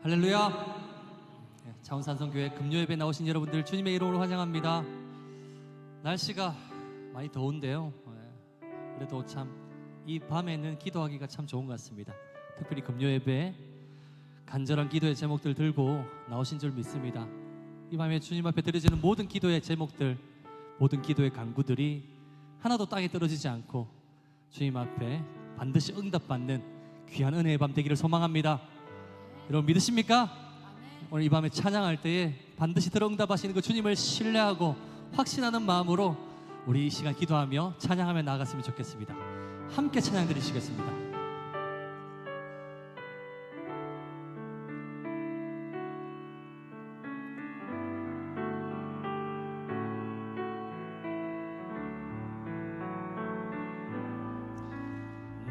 할렐루야. 자원산성교회 금요예배 나오신 여러분들 주님의 이름으로 환영합니다. 날씨가 많이 더운데요, 그래도 참 이 밤에는 기도하기가 참 좋은 것 같습니다. 특별히 금요예배 간절한 기도의 제목들 들고 나오신 줄 믿습니다. 이 밤에 주님 앞에 드려지는 모든 기도의 제목들, 모든 기도의 간구들이 하나도 땅에 떨어지지 않고 주님 앞에 반드시 응답받는 귀한 은혜의 밤 되기를 소망합니다. 여러분 믿으십니까? 오늘 이 밤에 찬양할 때에 반드시 들어 응답하시는 그 주님을 신뢰하고 확신하는 마음으로 우리 이 시간 기도하며 찬양하며 나아갔으면 좋겠습니다. 함께 찬양 드리시겠습니다.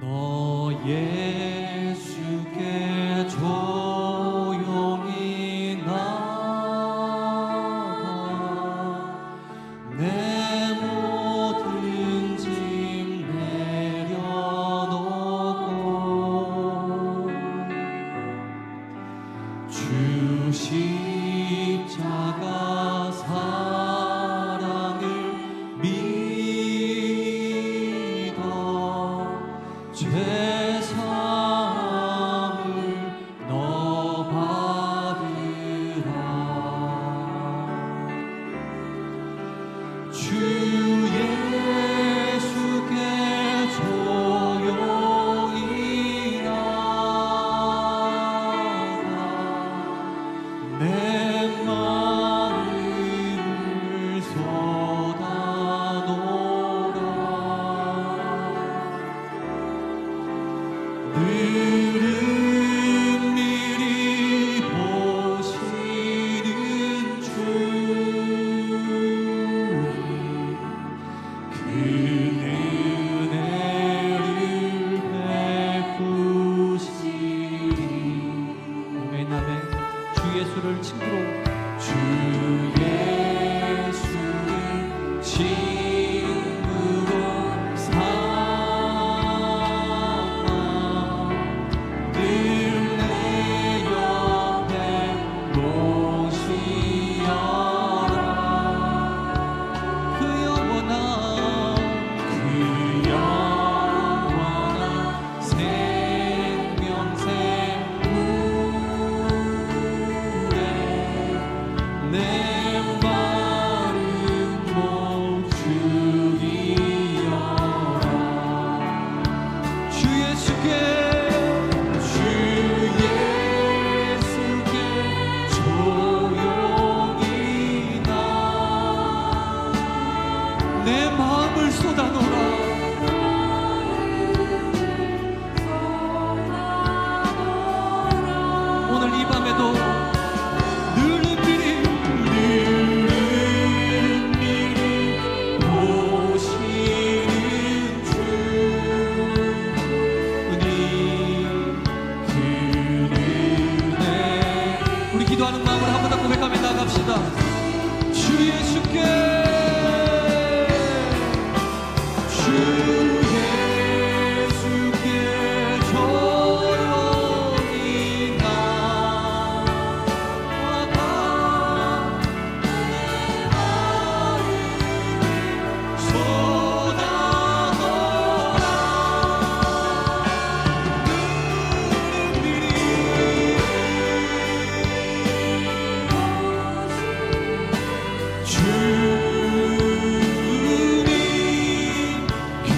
너 예수께 조용히 나가 내 모든 짐 내려놓고 주 십자가 사랑을 믿어 죄사함을 너 받으라. 주 예수께 조용히 나가 내 마음을 쏟아놓으라. 늘은 미리 보시는 주님 그 은혜를 베푸시리. 아멘 아멘. 주 예수를 친구로, 주 예수를 친구로 삼아 늘 내 옆에 모시어라. 그 영원한 생명샘 물에 내 마음 못 죽이어라. 주 예수께 조용히 나 내 마음을 쏟아놓으라. 오늘 이 밤에도 늘은 미리 보시는 주님 그 은혜. 우리 기도하는 마음으로 한 번 더 고백하며 나갑시다. 주 예수께 조용히 나아가 내 마음을 쏟아놓으라. 주님 그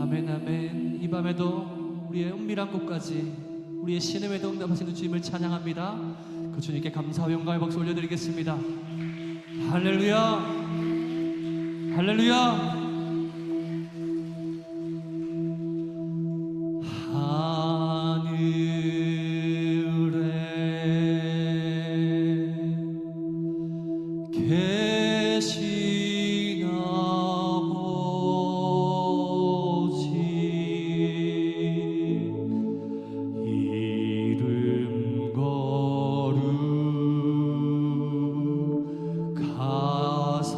아멘 아멘. 이 밤에도 우리의 은밀한 곳까지 우리의 신음에도 응답하시는 주님을 찬양합니다. 그 주님께 감사와 영광의 박수 올려드리겠습니다. 할렐루야 할렐루야. 계신 아버지 이름 거룩하사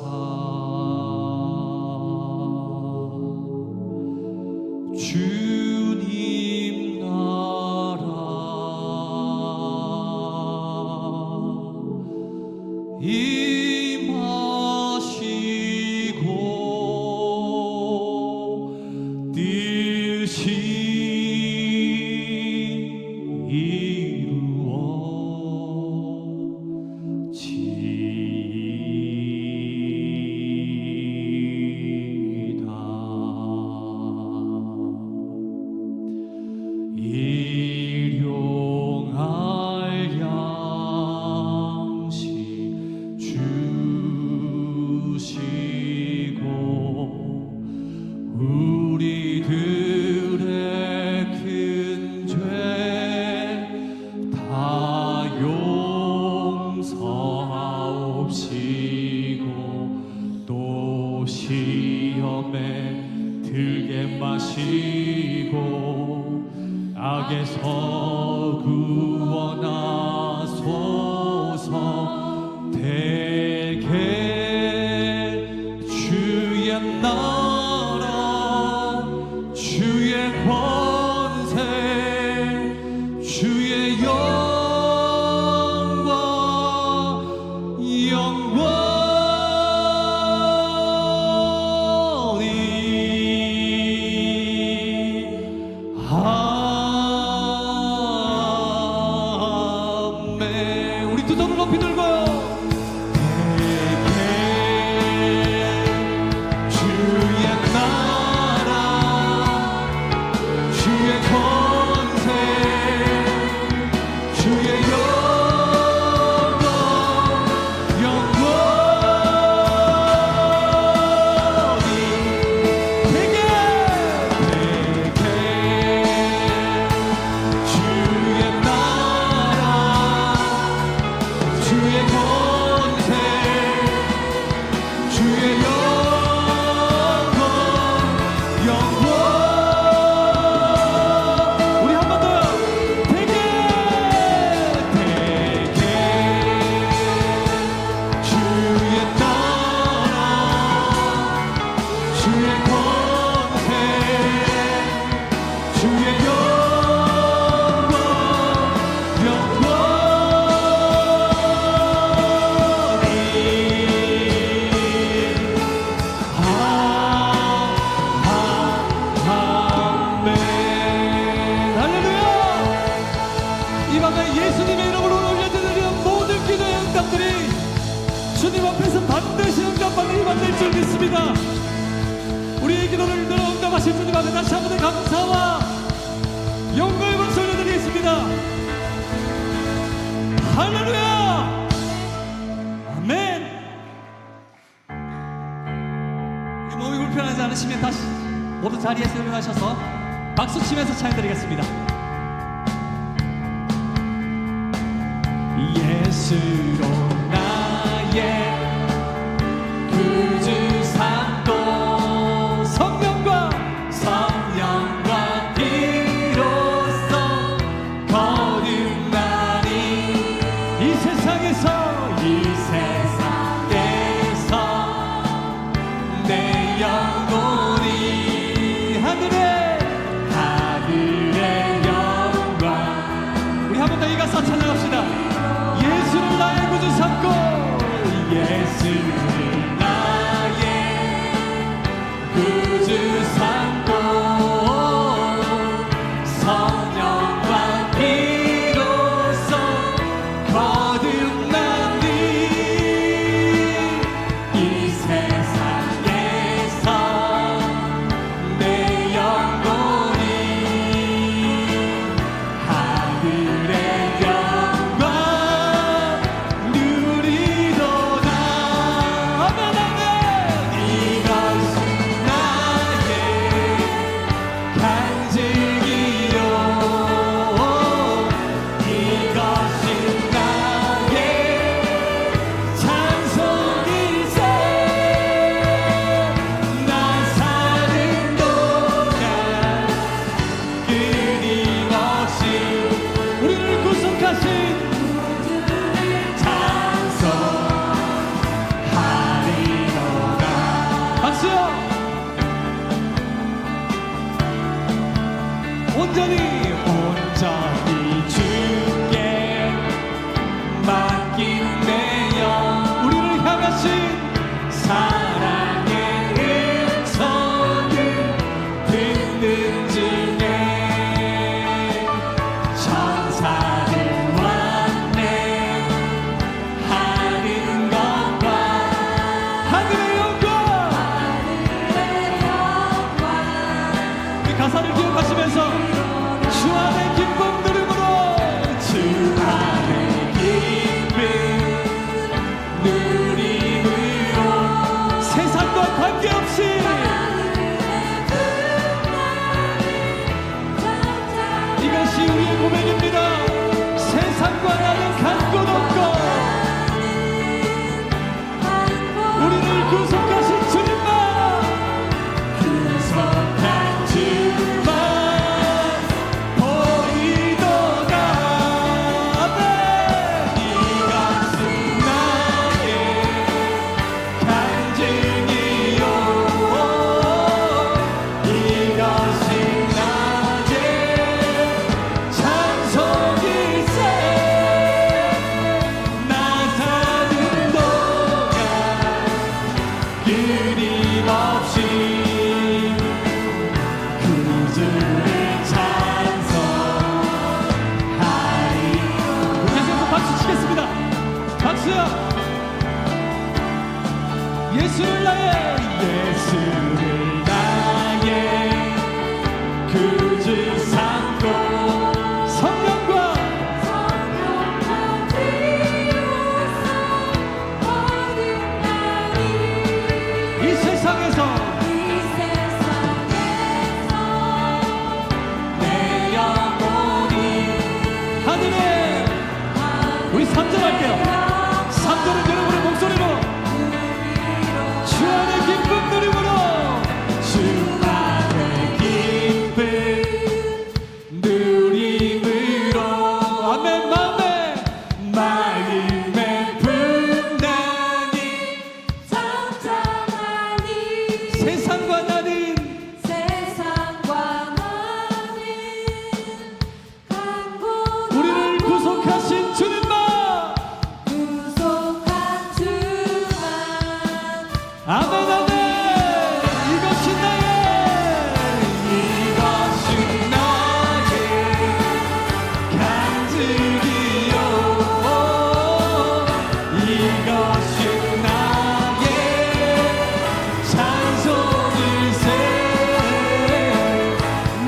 주님 나라 일용할 양식 주시고 우리들의 큰 죄 다 용서하옵시고 또 시험에 들게 마시고 악에서 구원하소서. 대개 주의 나라 주의 권세 주의 영광 영원히 아멘. 우리 두 손을 높이 들고 주의 나라 주의 권세 주의 영광 영원히 되게 주의 나라 주의 권세 주의 영광 영원. 우리 한 번 더요. 되게 주의 나라 주의 권세 주의 영광 영원히 아멘. 할렐루야. 이 밤에 예수님의 이름으로 올려드리는 모든 기도의 응답들이 주님 앞에서 반드시 응답받는 이 밤 될 줄 믿습니다. 우리의 기도를 들어 응답하실 주님 앞에 다시 한번 감사와 영광의 박수 올려드리겠습니다. 할렐루야. 아멘. 우리 몸이 불편하지 않으시면 다시 모두 자리에서 일어나셔서 박수 치면서 찬양드리겠습니다. 예수로 나의 구주 삼고 성령과 피로써 거듭나니 이 세상에서 내 영혼이 하늘의 영광. 우리 한 번 더 이 가사 찬양합시다. 예수를 나의 구주 삼고 온전히 주께 맡긴 내 영 우리를 향하신 사랑의 음성을 듣는 중에 천사들 왔네 하는 것과 하늘의 영광 이 가사를 기억하시면서 주 안의 기쁨 누림으로 주 안의 기쁨 누림으로 세상과 관계없이 이것이 우리의 고백입니다. 세상과 나는 갈 곳 없고 우리를 구속하신 주님만 구속한 주만 보이도다. 아멘. 이것은 나의 간증이요 이것이 나의 찬송일세 나 사는 동안 끊임없이 그 주를 찬송하리. 계속해서 박수 치겠습니다. 박수요. 예수를 나의 구주 삼고 성령과 이 세상에서 내 영혼이 하늘에 우리 3절 할게요. 3절은 여러분의 목소리로 주 안의 기쁨 누림으로 주 안의 기쁨 누림으로 아멘. 마음의 분단이 세상과 나는 우리를 구속하신 주님만 아멘. 이것이 나의 간증이요 이것이 나의 찬송일세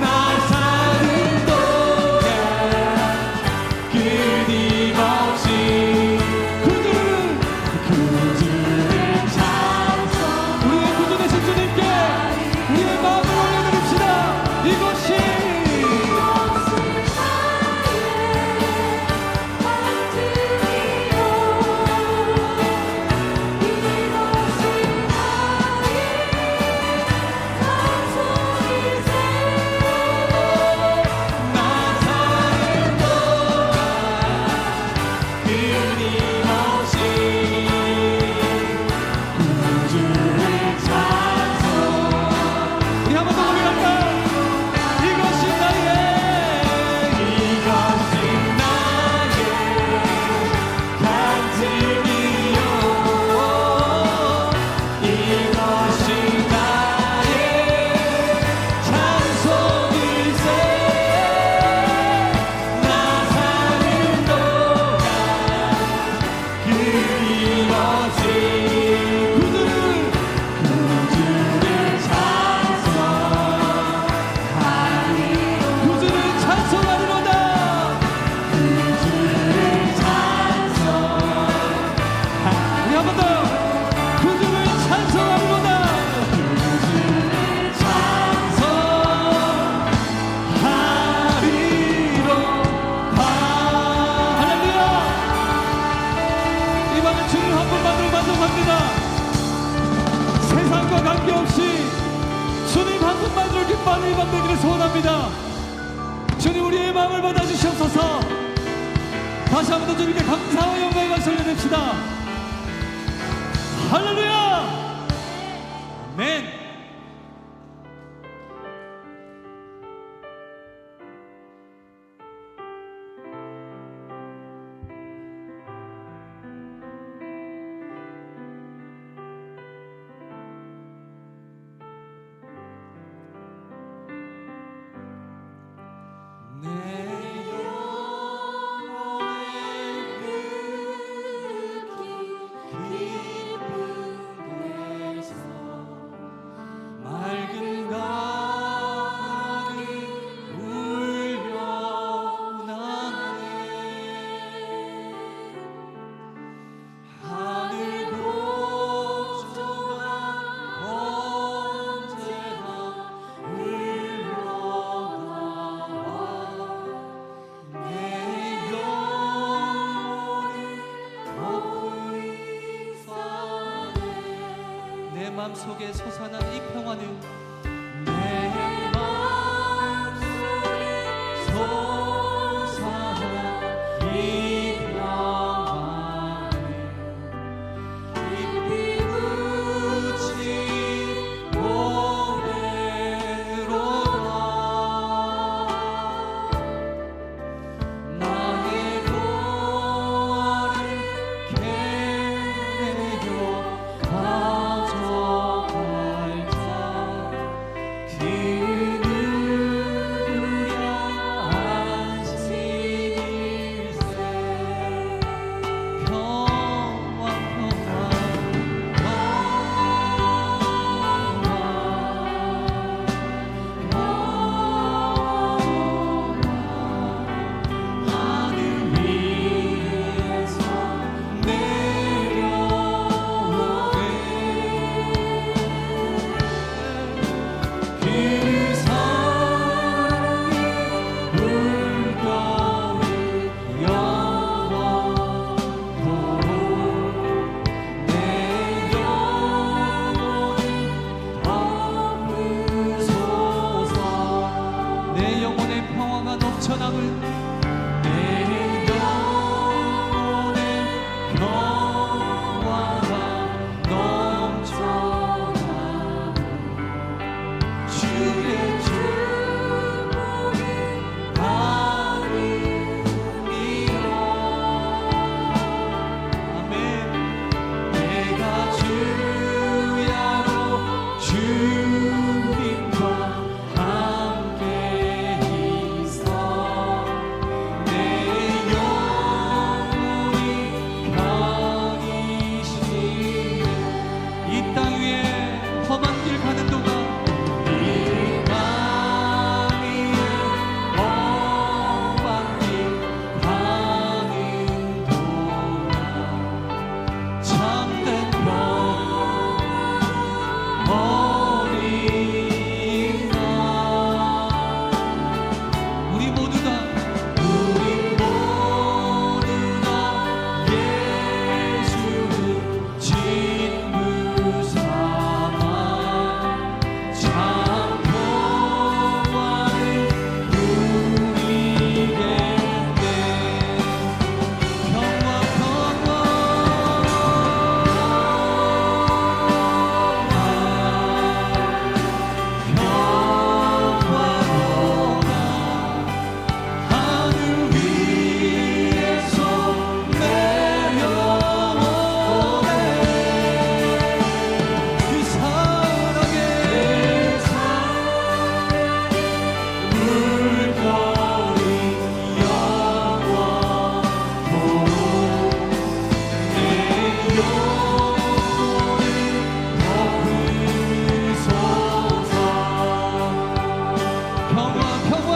나 사는 동안 끊임없이 구주를 찬송 우리의 구주 되신 주님께 우리의 마음을 올려드립시다. 이것이 나 사는 동안 끊임없이 구주를 찬송 우리 한 번 더 고백할까요? 이것이 나의 간증이요 이것이 나의 찬송일세 나 사는 동안 끊임없이 구주를 찬송하리로다. 구주를 찬송 우리 한 번 더 구주를 찬송하리로다. 구주를 찬송하리로다. 할렐루야. 이 밤에 주님 한 분만으로 만족합니다. 세상과 관계없이 주님 한 분만으로 기뻐하는 이 밤 되기를 소원합니다. 주님 우리의 마음을 받아주시옵소서. 다시 한 번 더 주님께 감사와 영광을 올려드립시다. 할렐루야. 아멘. 마음속에 솟아나는 이 평화는 내 마음속에 솟아나는 이 평화는 깊이 묻힌 노래로다. 나의 고아를 캐내어 가져갈 자 그 누구랴 안식일세. 평화 평화 하늘 위에서 내려오네. 그 사랑이 물결이 영원토록 내 영혼을 덮으소서. 내 영혼의 평화가 넘쳐남을 내 영혼의 평화가 넘쳐나는 주의 축복이 다니리라. 아멘. 내가 주야로 주님과 함께 있어 내 영혼이 편히 쉬네. 이 땅 위에 험한 길 가는 동안 이 땅 위에 험한 길 가는 동안 참된 어린 나 우리 모두 다 예수를 진무 삼아 참 평화를 누리겠네. 평화 하늘 위에서 내려오네. 그 사랑의 물결이 영원토록 내 영혼을 덮으소서. 평화 평화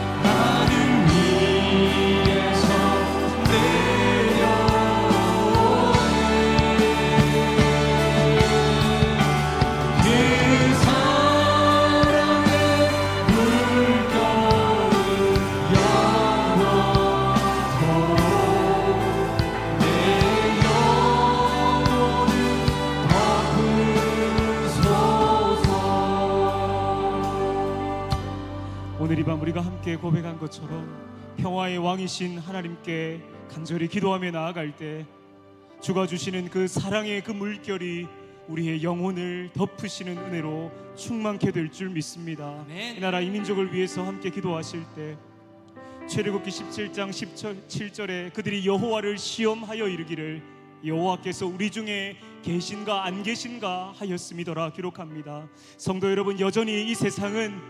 하늘 위에서 내려오네. 그 사랑의 물결이 영원토록 내 영혼을 덮으소서. 오늘 이 밤 우리가 함께 고백한 것처럼 평화의 왕이신 하나님께 간절히 기도하며 나아갈 때 주가 주시는 그 사랑의 그 물결이 우리의 영혼을 덮으시는 은혜로 충만케 될 줄 믿습니다. 아멘. 이 나라 이 민족을 위해서 함께 기도하실 때 출애굽기 17장 17절에 그들이 여호와를 시험하여 이르기를 여호와께서 우리 중에 계신가 안 계신가 하였음이더라 기록합니다. 성도 여러분, 여전히 이 세상은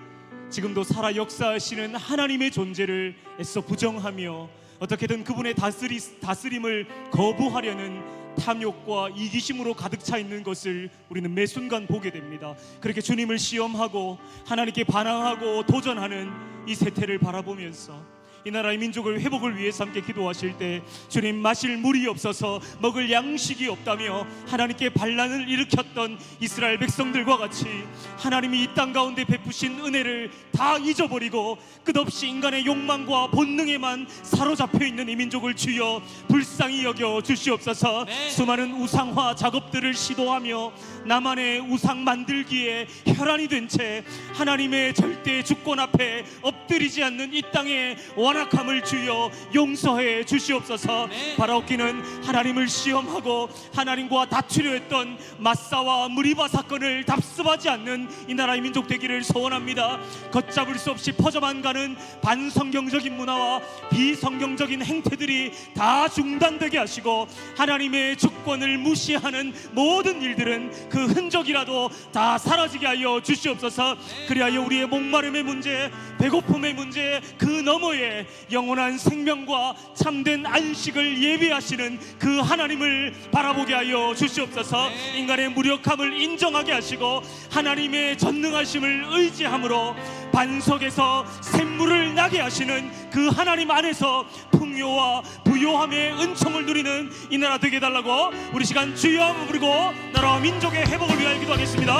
지금도 살아 역사하시는 하나님의 존재를 애써 부정하며 어떻게든 그분의 다스림을 거부하려는 탐욕과 이기심으로 가득 차 있는 것을 우리는 매 순간 보게 됩니다. 그렇게 주님을 시험하고 하나님께 반항하고 도전하는 이 세태를 바라보면서 이 나라의 민족을 회복을 위해서 함께 기도하실 때 주님 마실 물이 없어서 먹을 양식이 없다며 하나님께 반란을 일으켰던 이스라엘 백성들과 같이 하나님이 이 땅 가운데 베푸신 은혜를 다 잊어버리고 끝없이 인간의 욕망과 본능에만 사로잡혀 있는 이 민족을 주여 불쌍히 여겨 주시옵소서. 네. 수많은 우상화 작업들을 시도하며 나만의 우상 만들기에 혈안이 된 채 하나님의 절대 주권 앞에 엎드리지 않는 이 땅의 완악함을 주여 용서해 주시옵소서. 네. 바라옵기는 하나님을 시험하고 하나님과 다투려 했던 마사와 무리바 사건을 답습하지 않는 이 나라의 민족 되기를 소원합니다. 걷잡을 수 없이 퍼져만 가는 반성경적인 문화와 비성경적인 행태들이 다 중단되게 하시고 하나님의 주권을 무시하는 모든 일들은 그 흔적이라도 다 사라지게 하여 주시옵소서. 그리하여 우리의 목마름의 문제, 배고픔의 문제, 그 너머에 영원한 생명과 참된 안식을 예비하시는 그 하나님을 바라보게 하여 주시옵소서. 네. 인간의 무력함을 인정하게 하시고 하나님의 전능하심을 의지함으로 반석에서 샘물을 나게 하시는 그 하나님 안에서 풍요와 부요함의 은총을 누리는 이 나라 되게 해달라고 우리 시간 주여 한번 부르고 나라와 민족의 회복을 위하여 기도하겠습니다.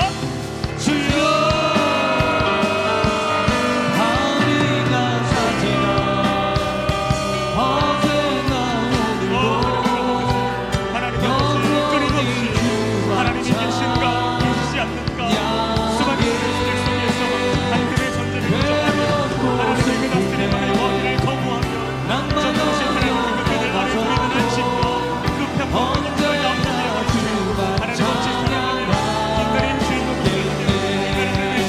주여 하리가 사지나 어제나 오늘도 하나님 없이 끊임없이 하나님이 계신가 계시지 않는가 수많은 것들 속에서 하나님의 존재를 인정하며 하나님의 그 다스림의 권위를 거부하며 전능하신 하나님의 그 뜻을 아래 우리는 안식과 그 평화와 공평을 나오게 하시고 하나님 없이 살아가며 인간의 주인공 인간의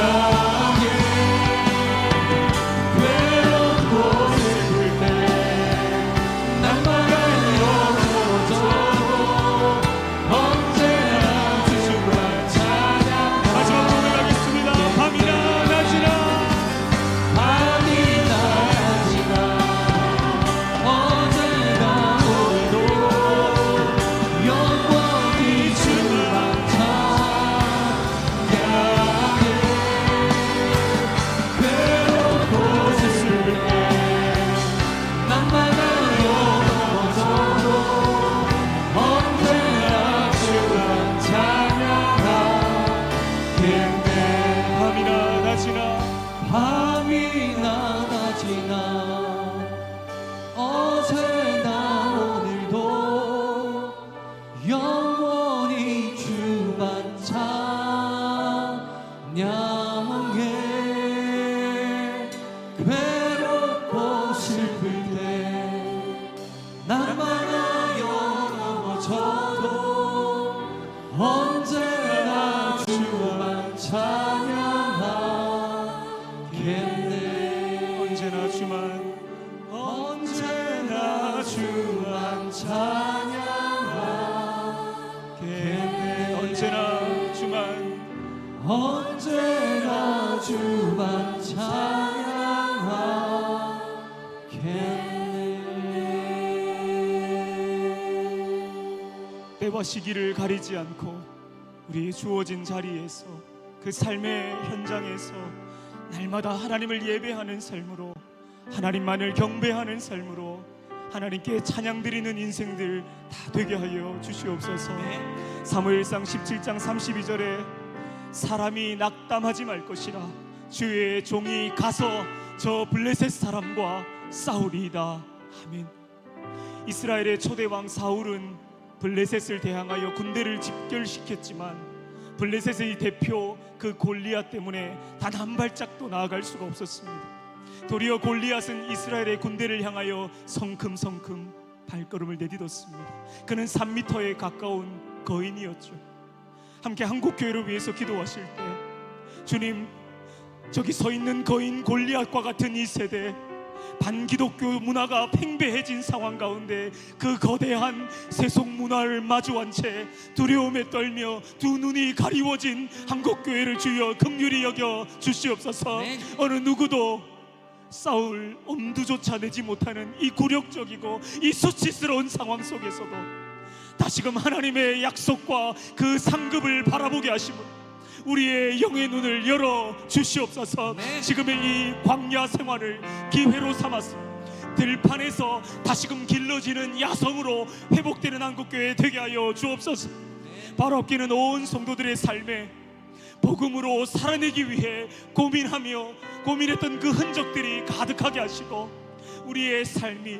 향해 외롭고 슬플 때 날마다 영원토록 언제나 주만 찬양. 마지막 고백하겠습니다. 밤이나 낮이나 밤이나 낮이나 언제나 오늘도 영원히 주만 찬양해. 괴롭고 슬플 때 날마다 영원토록 언제나 주만 찬양하겠네. 밤이나 낮이나 밤이나 낮이나 어제나 오늘도 영원히 주만 찬양해. 괴롭고 슬플 때 날마다 영원해져도 언제나 주만 찬양하겠네. 언제나 주만 찬양하겠네. 언제나 주만 언제나 주만 찬양하겠네. 때와 시기를 가리지 않고 우리 주어진 자리에서 그 삶의 현장에서 날마다 하나님을 예배하는 삶으로, 하나님만을 경배하는 삶으로 하나님께 찬양드리는 인생들 다 되게 하여 주시옵소서. 사무엘상 17장 32절에 사람이 낙담하지 말 것이라 주의 종이 가서 저 블레셋 사람과 싸우리이다. 아멘. 이스라엘의 초대 왕 사울은 블레셋을 대항하여 군대를 집결시켰지만 블레셋의 대표 그 골리앗 때문에 단 한 발짝도 나아갈 수가 없었습니다. 도리어 골리앗은 이스라엘의 군대를 향하여 성큼성큼 발걸음을 내딛었습니다. 그는 3m에 가까운 거인이었죠. 함께 한국교회를 위해서 기도하실 때 주님, 저기 서 있는 거인 골리앗과 같은 이 세대, 반기독교 문화가 팽배해진 상황 가운데 그 거대한 세속 문화를 마주한 채 두려움에 떨며 두 눈이 가리워진 한국교회를 주여 긍휼히 여겨 주시옵소서. 네. 어느 누구도 싸울 엄두조차 내지 못하는 이 굴욕적이고 이 수치스러운 상황 속에서도 다시금 하나님의 약속과 그 상급을 바라보게 하시고 우리의 영의 눈을 열어 주시옵소서. 네. 지금의 이 광야 생활을 기회로 삼아서 들판에서 다시금 길러지는 야성으로 회복되는 한국교회 되게 하여 주옵소서. 바로 앞기는 온 성도들의 삶에 복음으로 살아내기 위해 고민했던 그 흔적들이 가득하게 하시고 우리의 삶이,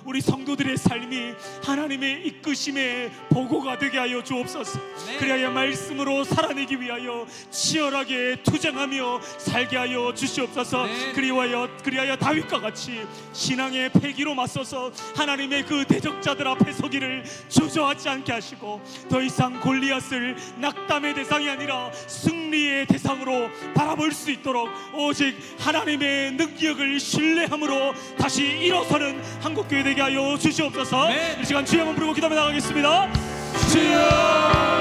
우리 성도들의 삶이 하나님의 이끄심의 보고가 되게 하여 주옵소서. 네. 그리하여 말씀으로 살아내기 위하여 치열하게 투쟁하며 살게 하여 주시옵소서. 네. 그리하여 다윗과 같이 신앙의 패기로 맞서서 하나님의 그 대적자들 앞에 서기를 주저하지 않게 하시고 더 이상 골리앗을 낙담의 대상이 아니라 승리의 대상으로 바라볼 수 있도록 오직 하나님의 능력을 신뢰함으로 다시 일어서는 한국교회 되게 하여 주시옵소서. 네. 이 시간 주여 한번 부르고 기도하며 나가겠습니다. 주여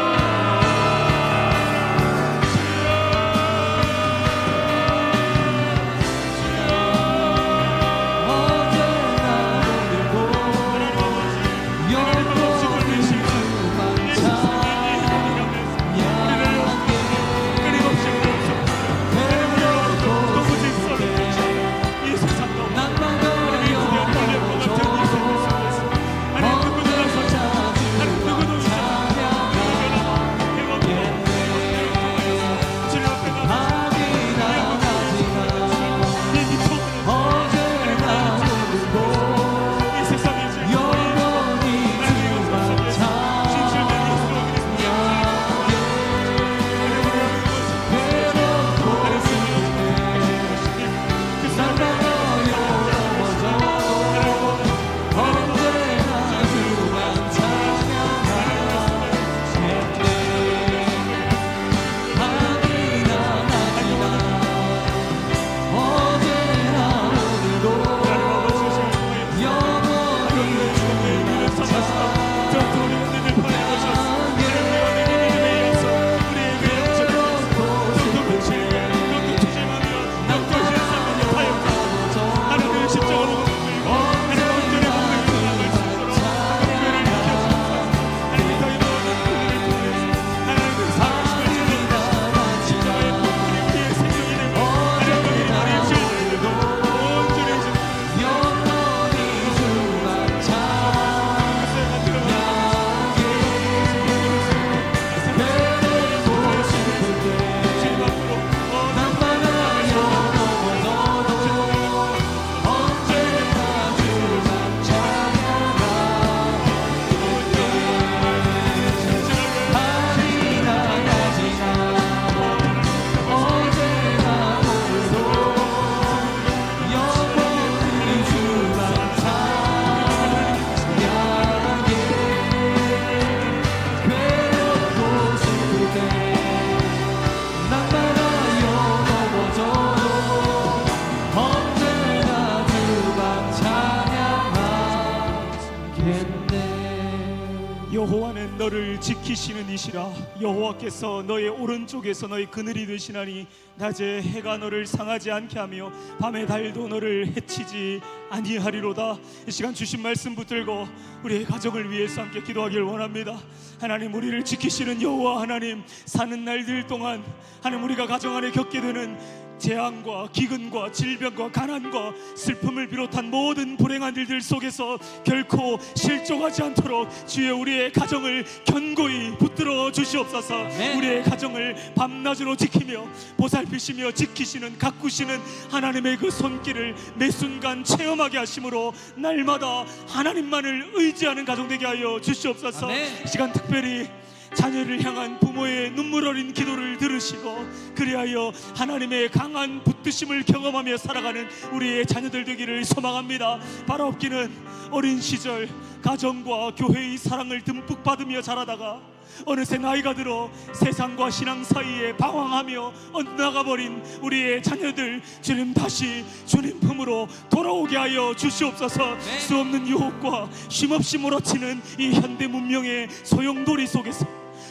너를 지키시는 이시라. 여호와께서 너의 오른쪽에서 너의 그늘이 되시나니 낮에 해가 너를 상하지 않게 하며 밤에 달도 너를 해치지 아니하리로다. 이 시간 주신 말씀 붙들고 우리의 가정을 위해서 함께 기도하길 원합니다. 하나님, 우리를 지키시는 여호와 하나님, 사는 날들 동안 하나님 우리가 가정 안에 겪게 되는 재앙과 기근과 질병과 가난과 슬픔을 비롯한 모든 불행한 일들 속에서 결코 실족하지 않도록 주여 우리의 가정을 견고히 붙들어 주시옵소서. 아멘. 우리의 가정을 밤낮으로 지키며 보살피시며 지키시는 가꾸시는 하나님의 그 손길을 매 순간 체험하게 하심으로 날마다 하나님만을 의지하는 가정 되게 하여 주시옵소서. 아멘. 이 시간 특별히 자녀를 향한 부모의 눈물 어린 기도를 들으시고 그리하여 하나님의 강한 붙드심을 경험하며 살아가는 우리의 자녀들 되기를 소망합니다. 바라옵기는 어린 시절 가정과 교회의 사랑을 듬뿍 받으며 자라다가 어느새 나이가 들어 세상과 신앙 사이에 방황하며 엇나가버린 우리의 자녀들, 주님 다시 주님 품으로 돌아오게 하여 주시옵소서. 네. 수없는 유혹과 쉼없이 몰아치는 이 현대 문명의 소용돌이 속에서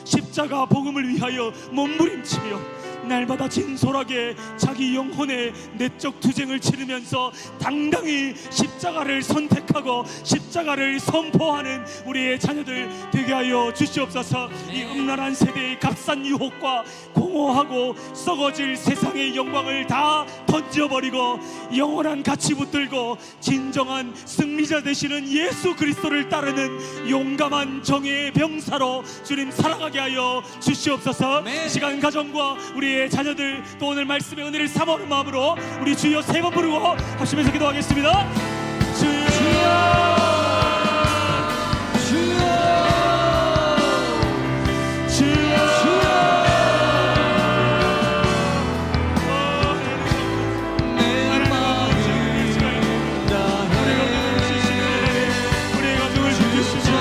십자가 복음을 위하여 몸부림치며 날마다 진솔하게 자기 영혼의 내적 투쟁을 치르면서 당당히 십자가를 선택하고 십자가를 선포하는 우리의 자녀들 되게 하여 주시옵소서. 이 음란한 세대의 값싼 유혹과 공허하고 썩어질 세상의 영광을 다 던져버리고 영원한 가치 붙들고 진정한 승리자 되시는 예수 그리스도를 따르는 용감한 정의의 병사로 주님 살아가게 하여 주시옵소서. 아멘. 이 시간 가정과 우리의 자녀들 또 오늘 말씀의 은혜를 사모하는 마음으로 우리 주여 세 번 부르고 합심해서 기도하겠습니다. 주여, 주여, 주여, 내 마음을 다해 우리의 가정을 지키시며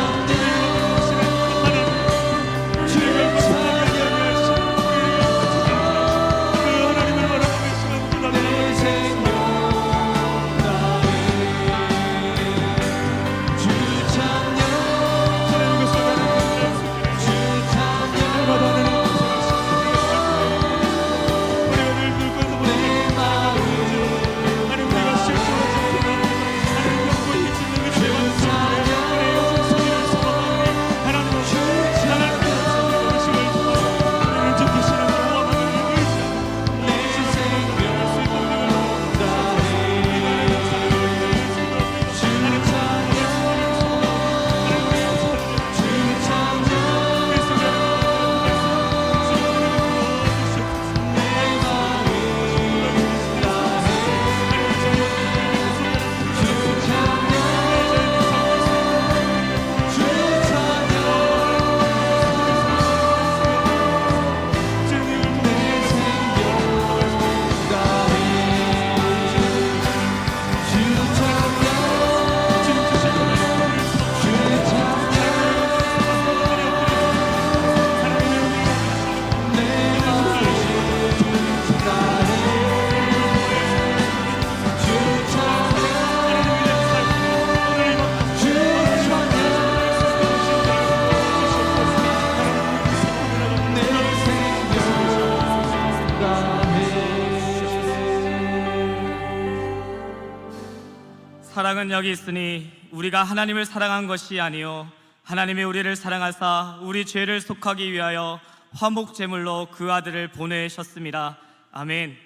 사랑은 여기 있으니 우리가 하나님을 사랑한 것이 아니요 하나님이 우리를 사랑하사 우리 죄를 속하기 위하여 화목제물로 그 아들을 보내셨습니다. 아멘.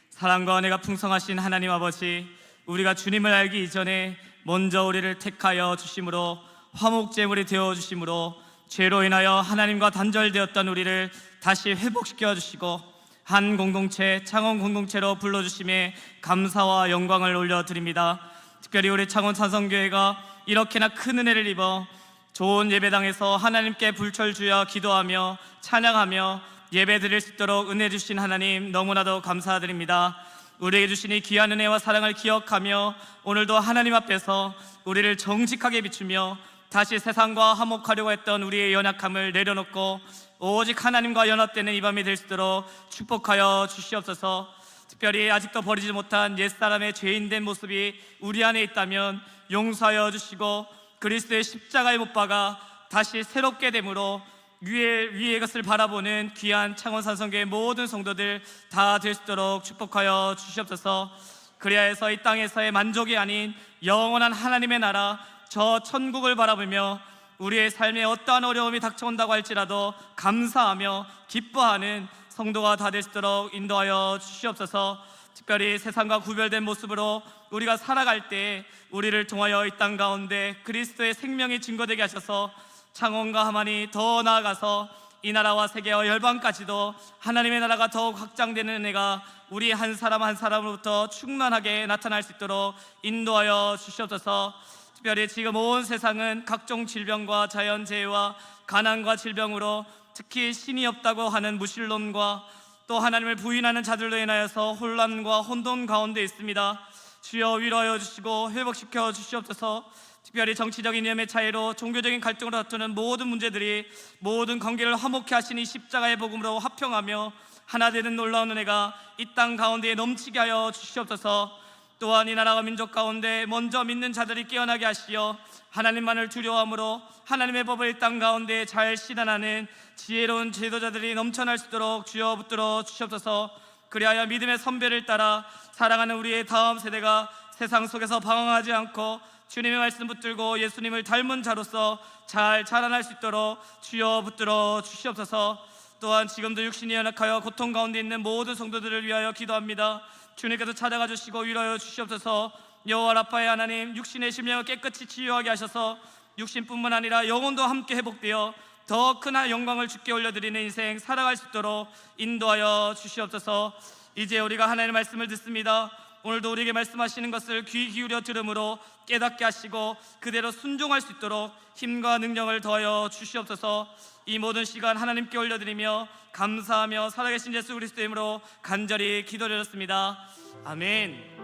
사랑과 은혜가 풍성하신 하나님 아버지, 우리가 주님을 알기 이전에 먼저 우리를 택하여 주심으로 화목제물이 되어 주심으로 죄로 인하여 하나님과 단절되었던 우리를 다시 회복시켜 주시고 한 공동체, 창원 공동체로 불러주심에 감사와 영광을 올려드립니다. 특별히 우리 창원 찬성교회가 이렇게나 큰 은혜를 입어 좋은 예배당에서 하나님께 불철주야 기도하며 찬양하며 예배 드릴 수 있도록 은혜 주신 하나님 너무나도 감사드립니다. 우리에게 주신 이 귀한 은혜와 사랑을 기억하며 오늘도 하나님 앞에서 우리를 정직하게 비추며 다시 세상과 화목하려고 했던 우리의 연약함을 내려놓고 오직 하나님과 연합되는 이 밤이 될 수 있도록 축복하여 주시옵소서. 특별히 아직도 버리지 못한 옛사람의 죄인된 모습이 우리 안에 있다면 용서하여 주시고 그리스도의 십자가에 못 박아 다시 새롭게 됨으로 위의 것을 바라보는 귀한 창원산성교회 모든 성도들 다 될 수 있도록 축복하여 주시옵소서. 그리하여서 이 땅에서의 만족이 아닌 영원한 하나님의 나라 저 천국을 바라보며 우리의 삶에 어떠한 어려움이 닥쳐온다고 할지라도 감사하며 기뻐하는 성도가 다 될 수 있도록 인도하여 주시옵소서. 특별히 세상과 구별된 모습으로 우리가 살아갈 때 우리를 통하여 이 땅 가운데 그리스도의 생명이 증거되게 하셔서 창원과 하만이 더 나아가서 이 나라와 세계와 열방까지도 하나님의 나라가 더욱 확장되는 은혜가 우리 한 사람 한 사람으로부터 충만하게 나타날 수 있도록 인도하여 주시옵소서. 특별히 지금 온 세상은 각종 질병과 자연재해와 가난과 질병으로 특히 신이 없다고 하는 무신론과 또 하나님을 부인하는 자들로 인하여서 혼란과 혼돈 가운데 있습니다. 주여 위로하여 주시고 회복시켜 주시옵소서. 특별히 정치적인 이념의 차이로 종교적인 갈등으로 다투는 모든 문제들이 모든 관계를 화목케 하시니 십자가의 복음으로 화평하며 하나 되는 놀라운 은혜가 이 땅 가운데에 넘치게 하여 주시옵소서. 또한 이 나라와 민족 가운데 먼저 믿는 자들이 깨어나게 하시어 하나님만을 두려워함으로 하나님의 법을 이 땅 가운데 잘 실현하는 지혜로운 지도자들이 넘쳐날 수 있도록 주여 붙들어 주시옵소서. 그리하여 믿음의 선배를 따라 사랑하는 우리의 다음 세대가 세상 속에서 방황하지 않고 주님의 말씀 붙들고 예수님을 닮은 자로서 잘 자라날 수 있도록 주여 붙들어 주시옵소서. 또한 지금도 육신이 연약하여 고통 가운데 있는 모든 성도들을 위하여 기도합니다. 주님께서 찾아가 주시고 위로하여 주시옵소서. 여호와 라파의 하나님, 육신의 심령을 깨끗이 치유하게 하셔서 육신뿐만 아니라 영혼도 함께 회복되어 더 큰 영광을 주께 올려드리는 인생 살아갈 수 있도록 인도하여 주시옵소서. 이제 우리가 하나님의 말씀을 듣습니다. 오늘도 우리에게 말씀하시는 것을 귀 기울여 들음으로 깨닫게 하시고 그대로 순종할 수 있도록 힘과 능력을 더하여 주시옵소서. 이 모든 시간 하나님께 올려드리며 감사하며 살아계신 예수 그리스도의 이름으로 간절히 기도드렸습니다. 아멘.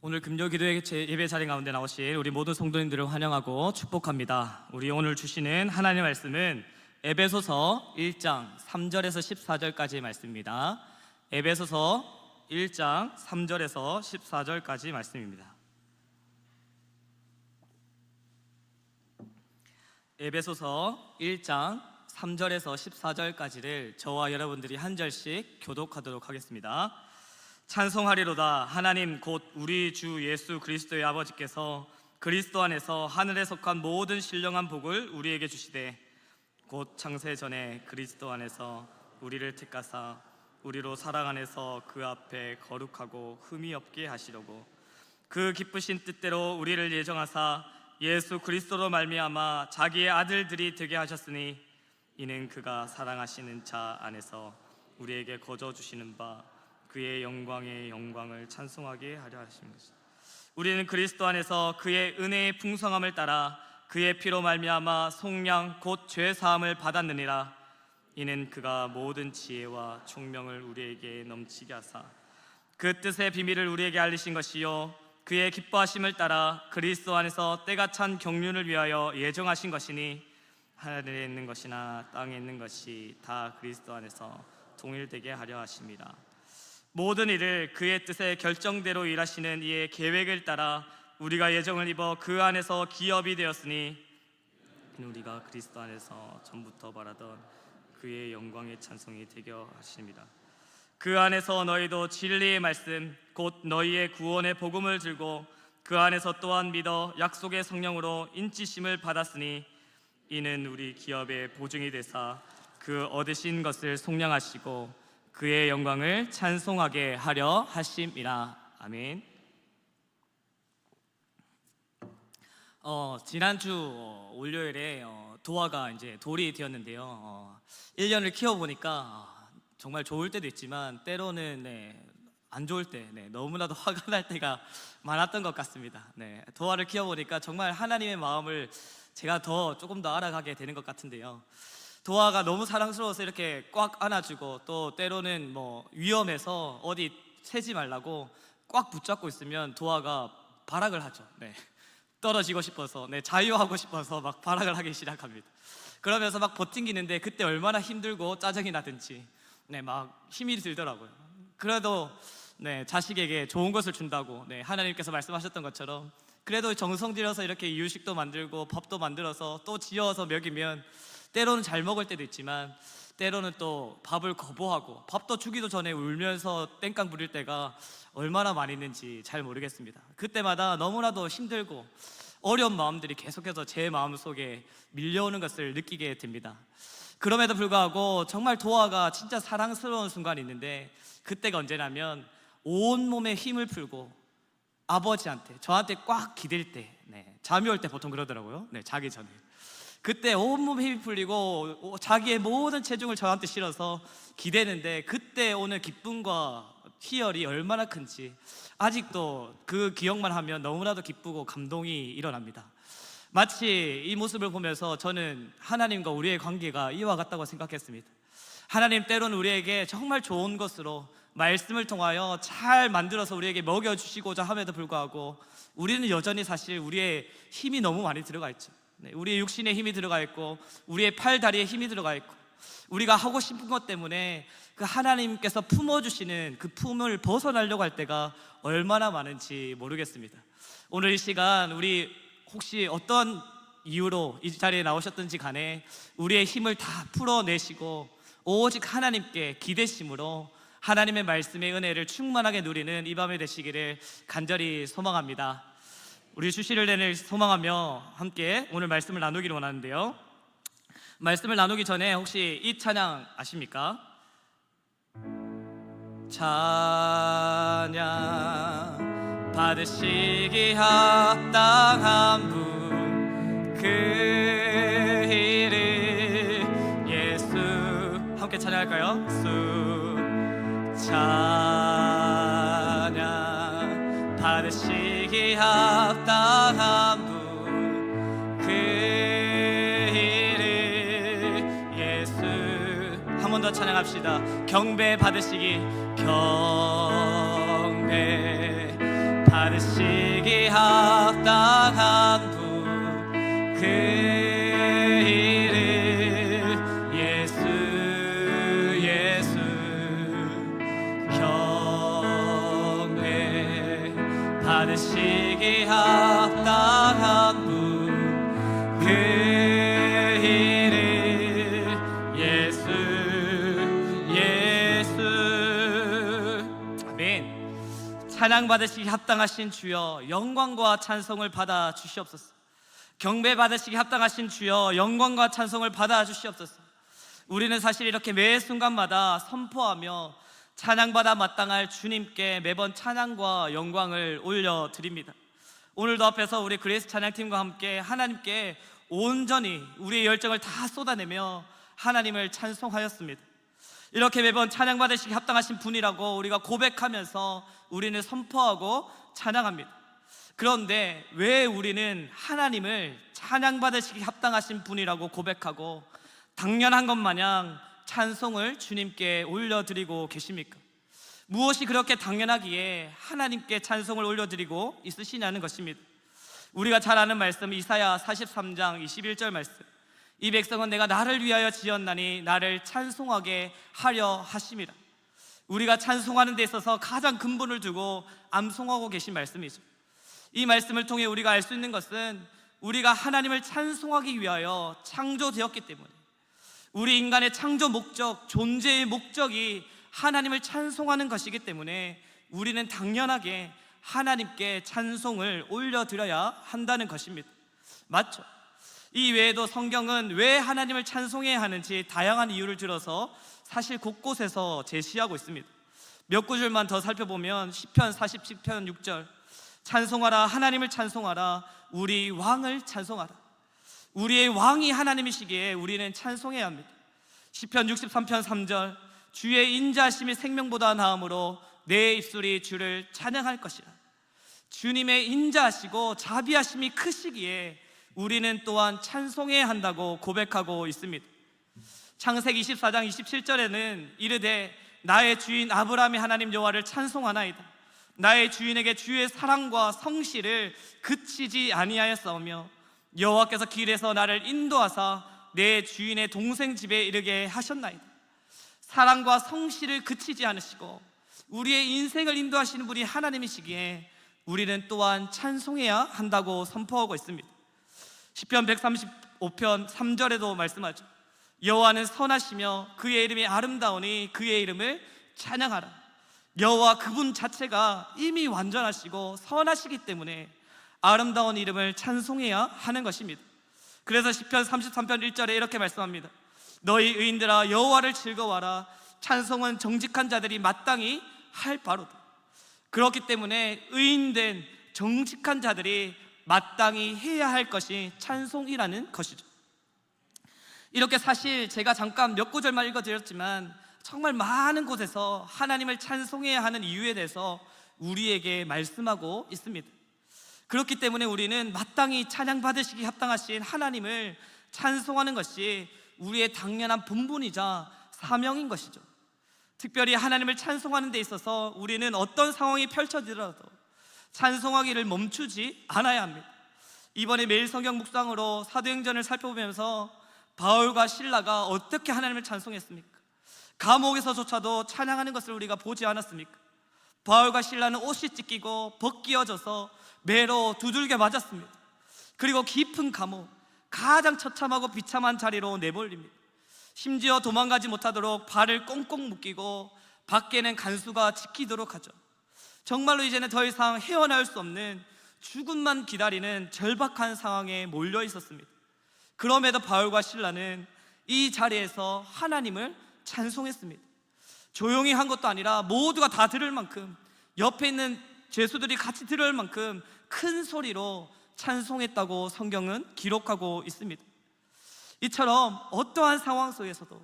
오늘 금요 기도 예배 자리 가운데 나오실 우리 모든 성도님들을 환영하고 축복합니다. 우리 오늘 주시는 하나님의 말씀은 에베소서 1장 3절에서 14절까지의 말씀입니다. 에베소서 1장 3절에서 14절까지 말씀입니다. 에베소서 1장 3절에서 14절까지를 저와 여러분들이 한 절씩 교독하도록 하겠습니다. 찬송하리로다. 하나님 곧 우리 주 예수 그리스도의 아버지께서 그리스도 안에서 하늘에 속한 모든 신령한 복을 우리에게 주시되 곧 창세 전에 그리스도 안에서 우리를 택하사 우리로 사랑 안에서 그 앞에 거룩하고 흠이 없게 하시려고 그 기쁘신 뜻대로 우리를 예정하사 예수 그리스도로 말미암아 자기의 아들들이 되게 하셨으니 이는 그가 사랑하시는 자 안에서 우리에게 거저 주시는 바 그의 영광의 영광을 찬송하게 하려 하신 것이다. 우리는 그리스도 안에서 그의 은혜의 풍성함을 따라 그의 피로 말미암아 속량 곧 죄 사함을 받았느니라. 이는 그가 모든 지혜와 총명을 우리에게 넘치게 하사 그 뜻의 비밀을 우리에게 알리신 것이요 그의 기뻐하심을 따라 그리스도 안에서 때가 찬 경륜을 위하여 예정하신 것이니 하늘에 있는 것이나 땅에 있는 것이 다 그리스도 안에서 통일되게 하려 하심이라. 모든 일을 그의 뜻의 결정대로 일하시는 이의 계획을 따라 우리가 예정을 입어 그 안에서 기업이 되었으니 우리가 그리스도 안에서 전부터 바라던 그의 영광의 찬송이 되게 하십니다. 그 안에서 너희도 진리의 말씀 곧 너희의 구원의 복음을 들고 그 안에서 또한 믿어 약속의 성령으로 인치심을 받았으니 이는 우리 기업의 보증이 되사 그 얻으신 것을 속량하시고 그의 영광을 찬송하게 하려 하심이라. 아멘. 지난주 월요일에 도화가 이제 돌이 되었는데요. 1년을 키워보니까 정말 좋을 때도 있지만 때로는 안 좋을 때 너무나도 화가 날 때가 많았던 것 같습니다. 도화를 키워보니까 정말 하나님의 마음을 제가 조금 더 알아가게 되는 것 같은데요. 도화가 너무 사랑스러워서 이렇게 꽉 안아주고 또 때로는 위험해서 어디 새지 말라고 꽉 붙잡고 있으면 도화가 발악을 하죠. 떨어지고 싶어서 자유하고 싶어서 막 발악을 하기 시작합니다. 그러면서 막 버팅기는데 그때 얼마나 힘들고 짜증이 나든지 막 힘이 들더라고요. 그래도 자식에게 좋은 것을 준다고 하나님께서 말씀하셨던 것처럼 그래도 정성 들여서 이렇게 이유식도 만들고 밥도 만들어서 또 지어서 먹이면 때로는 잘 먹을 때도 있지만 때로는 또 밥을 거부하고 밥도 주기도 전에 울면서 땡깡 부릴 때가 얼마나 많이 있는지 잘 모르겠습니다. 그때마다 너무나도 힘들고 어려운 마음들이 계속해서 제 마음속에 밀려오는 것을 느끼게 됩니다. 그럼에도 불구하고 정말 도아가 진짜 사랑스러운 순간이 있는데 그때가 언제냐면 온몸에 힘을 풀고 아버지한테 저한테 꽉 기댈 때 잠이 올 때 보통 그러더라고요. 자기 전에 그때 온몸에 힘이 풀리고 자기의 모든 체중을 저한테 실어서 기대는데 그때 오는 기쁨과 희열이 얼마나 큰지 아직도 그 기억만 하면 너무나도 기쁘고 감동이 일어납니다. 마치 이 모습을 보면서 저는 하나님과 우리의 관계가 이와 같다고 생각했습니다. 하나님 때로는 우리에게 정말 좋은 것으로 말씀을 통하여 잘 만들어서 우리에게 먹여주시고자 함에도 불구하고 우리는 여전히 사실 우리의 힘이 너무 많이 들어가 있죠. 우리의 육신에 힘이 들어가 있고 우리의 팔, 다리에 힘이 들어가 있고 우리가 하고 싶은 것 때문에 그 하나님께서 품어주시는 그 품을 벗어나려고 할 때가 얼마나 많은지 모르겠습니다. 오늘 이 시간 우리 혹시 어떤 이유로 이 자리에 나오셨든지 간에 우리의 힘을 다 풀어내시고 오직 하나님께 기대심으로 하나님의 말씀의 은혜를 충만하게 누리는 이 밤이 되시기를 간절히 소망합니다. 우리 주시를 내낼 소망하며 함께 오늘 말씀을 나누기를 원하는데요, 말씀을 나누기 전에 혹시 이 찬양 아십니까? 찬양 받으시기 합당한 분 그 이름 예수. 함께 찬양할까요? 찬양 받으시기 합당한 분 그 이름 예수. 한 번 더 찬양합시다. 경배 받으시기, 경배 받으시기 합당한 분 그 이름 예수. 예수 경배 받으시기 합당한 분 그 이름 예수. 예수. 아멘. 찬양 받으시기 합당하신 주여 영광과 찬송을 받아 주시옵소서. 경배 받으시기 합당하신 주여 영광과 찬송을 받아 주시옵소서. 우리는 사실 이렇게 매 순간마다 선포하며 찬양받아 마땅할 주님께 매번 찬양과 영광을 올려드립니다. 오늘도 앞에서 우리 그레이스 찬양팀과 함께 하나님께 온전히 우리의 열정을 다 쏟아내며 하나님을 찬송하였습니다. 이렇게 매번 찬양받으시기 합당하신 분이라고 우리가 고백하면서 우리는 선포하고 찬양합니다. 그런데 왜 우리는 하나님을 찬양받으시기 합당하신 분이라고 고백하고 당연한 것 마냥 찬송을 주님께 올려드리고 계십니까? 무엇이 그렇게 당연하기에 하나님께 찬송을 올려드리고 있으시냐는 것입니다. 우리가 잘 아는 말씀 이사야 43장 21절 말씀, 이 백성은 내가 나를 위하여 지었나니 나를 찬송하게 하려 하심이라. 우리가 찬송하는 데 있어서 가장 근본을 두고 암송하고 계신 말씀이죠. 이 말씀을 통해 우리가 알 수 있는 것은 우리가 하나님을 찬송하기 위하여 창조되었기 때문에, 우리 인간의 창조 목적, 존재의 목적이 하나님을 찬송하는 것이기 때문에 우리는 당연하게 하나님께 찬송을 올려드려야 한다는 것입니다. 맞죠? 이 외에도 성경은 왜 하나님을 찬송해야 하는지 다양한 이유를 들어서 사실 곳곳에서 제시하고 있습니다. 몇 구절만 더 살펴보면 시편 47편 6절, 찬송하라 하나님을 찬송하라 우리 왕을 찬송하라. 우리의 왕이 하나님이시기에 우리는 찬송해야 합니다. 시편 63편 3절, 주의 인자하심이 생명보다 나음으로 내 입술이 주를 찬양할 것이라. 주님의 인자하시고 자비하심이 크시기에 우리는 또한 찬송해야 한다고 고백하고 있습니다. 창세기 24장 27절에는 이르되 나의 주인 아브라함이 하나님 여호와를 찬송하나이다. 나의 주인에게 주의 사랑과 성실을 그치지 아니하였사오며 여호와께서 길에서 나를 인도하사 내 주인의 동생 집에 이르게 하셨나이다. 사랑과 성실을 그치지 않으시고 우리의 인생을 인도하시는 분이 하나님이시기에 우리는 또한 찬송해야 한다고 선포하고 있습니다. 시편 135편 3절에도 말씀하죠. 여호와는 선하시며 그의 이름이 아름다우니 그의 이름을 찬양하라. 여호와 그분 자체가 이미 완전하시고 선하시기 때문에 아름다운 이름을 찬송해야 하는 것입니다. 그래서 시편 33편 1절에 이렇게 말씀합니다. 너희 의인들아 여호와를 즐거워하라. 찬송은 정직한 자들이 마땅히 할 바로다. 그렇기 때문에 의인된 정직한 자들이 마땅히 해야 할 것이 찬송이라는 것이죠. 이렇게 사실 제가 잠깐 몇 구절만 읽어드렸지만 정말 많은 곳에서 하나님을 찬송해야 하는 이유에 대해서 우리에게 말씀하고 있습니다. 그렇기 때문에 우리는 마땅히 찬양받으시기 합당하신 하나님을 찬송하는 것이 우리의 당연한 본분이자 사명인 것이죠. 특별히 하나님을 찬송하는 데 있어서 우리는 어떤 상황이 펼쳐지더라도 찬송하기를 멈추지 않아야 합니다. 이번에 매일 성경 묵상으로 사도행전을 살펴보면서 바울과 실라가 어떻게 하나님을 찬송했습니까? 감옥에서조차도 찬양하는 것을 우리가 보지 않았습니까? 바울과 실라는 옷이 찢기고 벗기어져서 매로 두들겨 맞았습니다. 그리고 깊은 감옥, 가장 처참하고 비참한 자리로 내몰립니다. 심지어 도망가지 못하도록 발을 꽁꽁 묶이고 밖에는 간수가 지키도록 하죠. 정말로 이제는 더 이상 헤어나올 수 없는 죽음만 기다리는 절박한 상황에 몰려 있었습니다. 그럼에도 바울과 실라는 이 자리에서 하나님을 찬송했습니다. 조용히 한 것도 아니라 모두가 다 들을 만큼, 옆에 있는 죄수들이 같이 들을 만큼 큰 소리로 찬송했다고 성경은 기록하고 있습니다. 이처럼 어떠한 상황 속에서도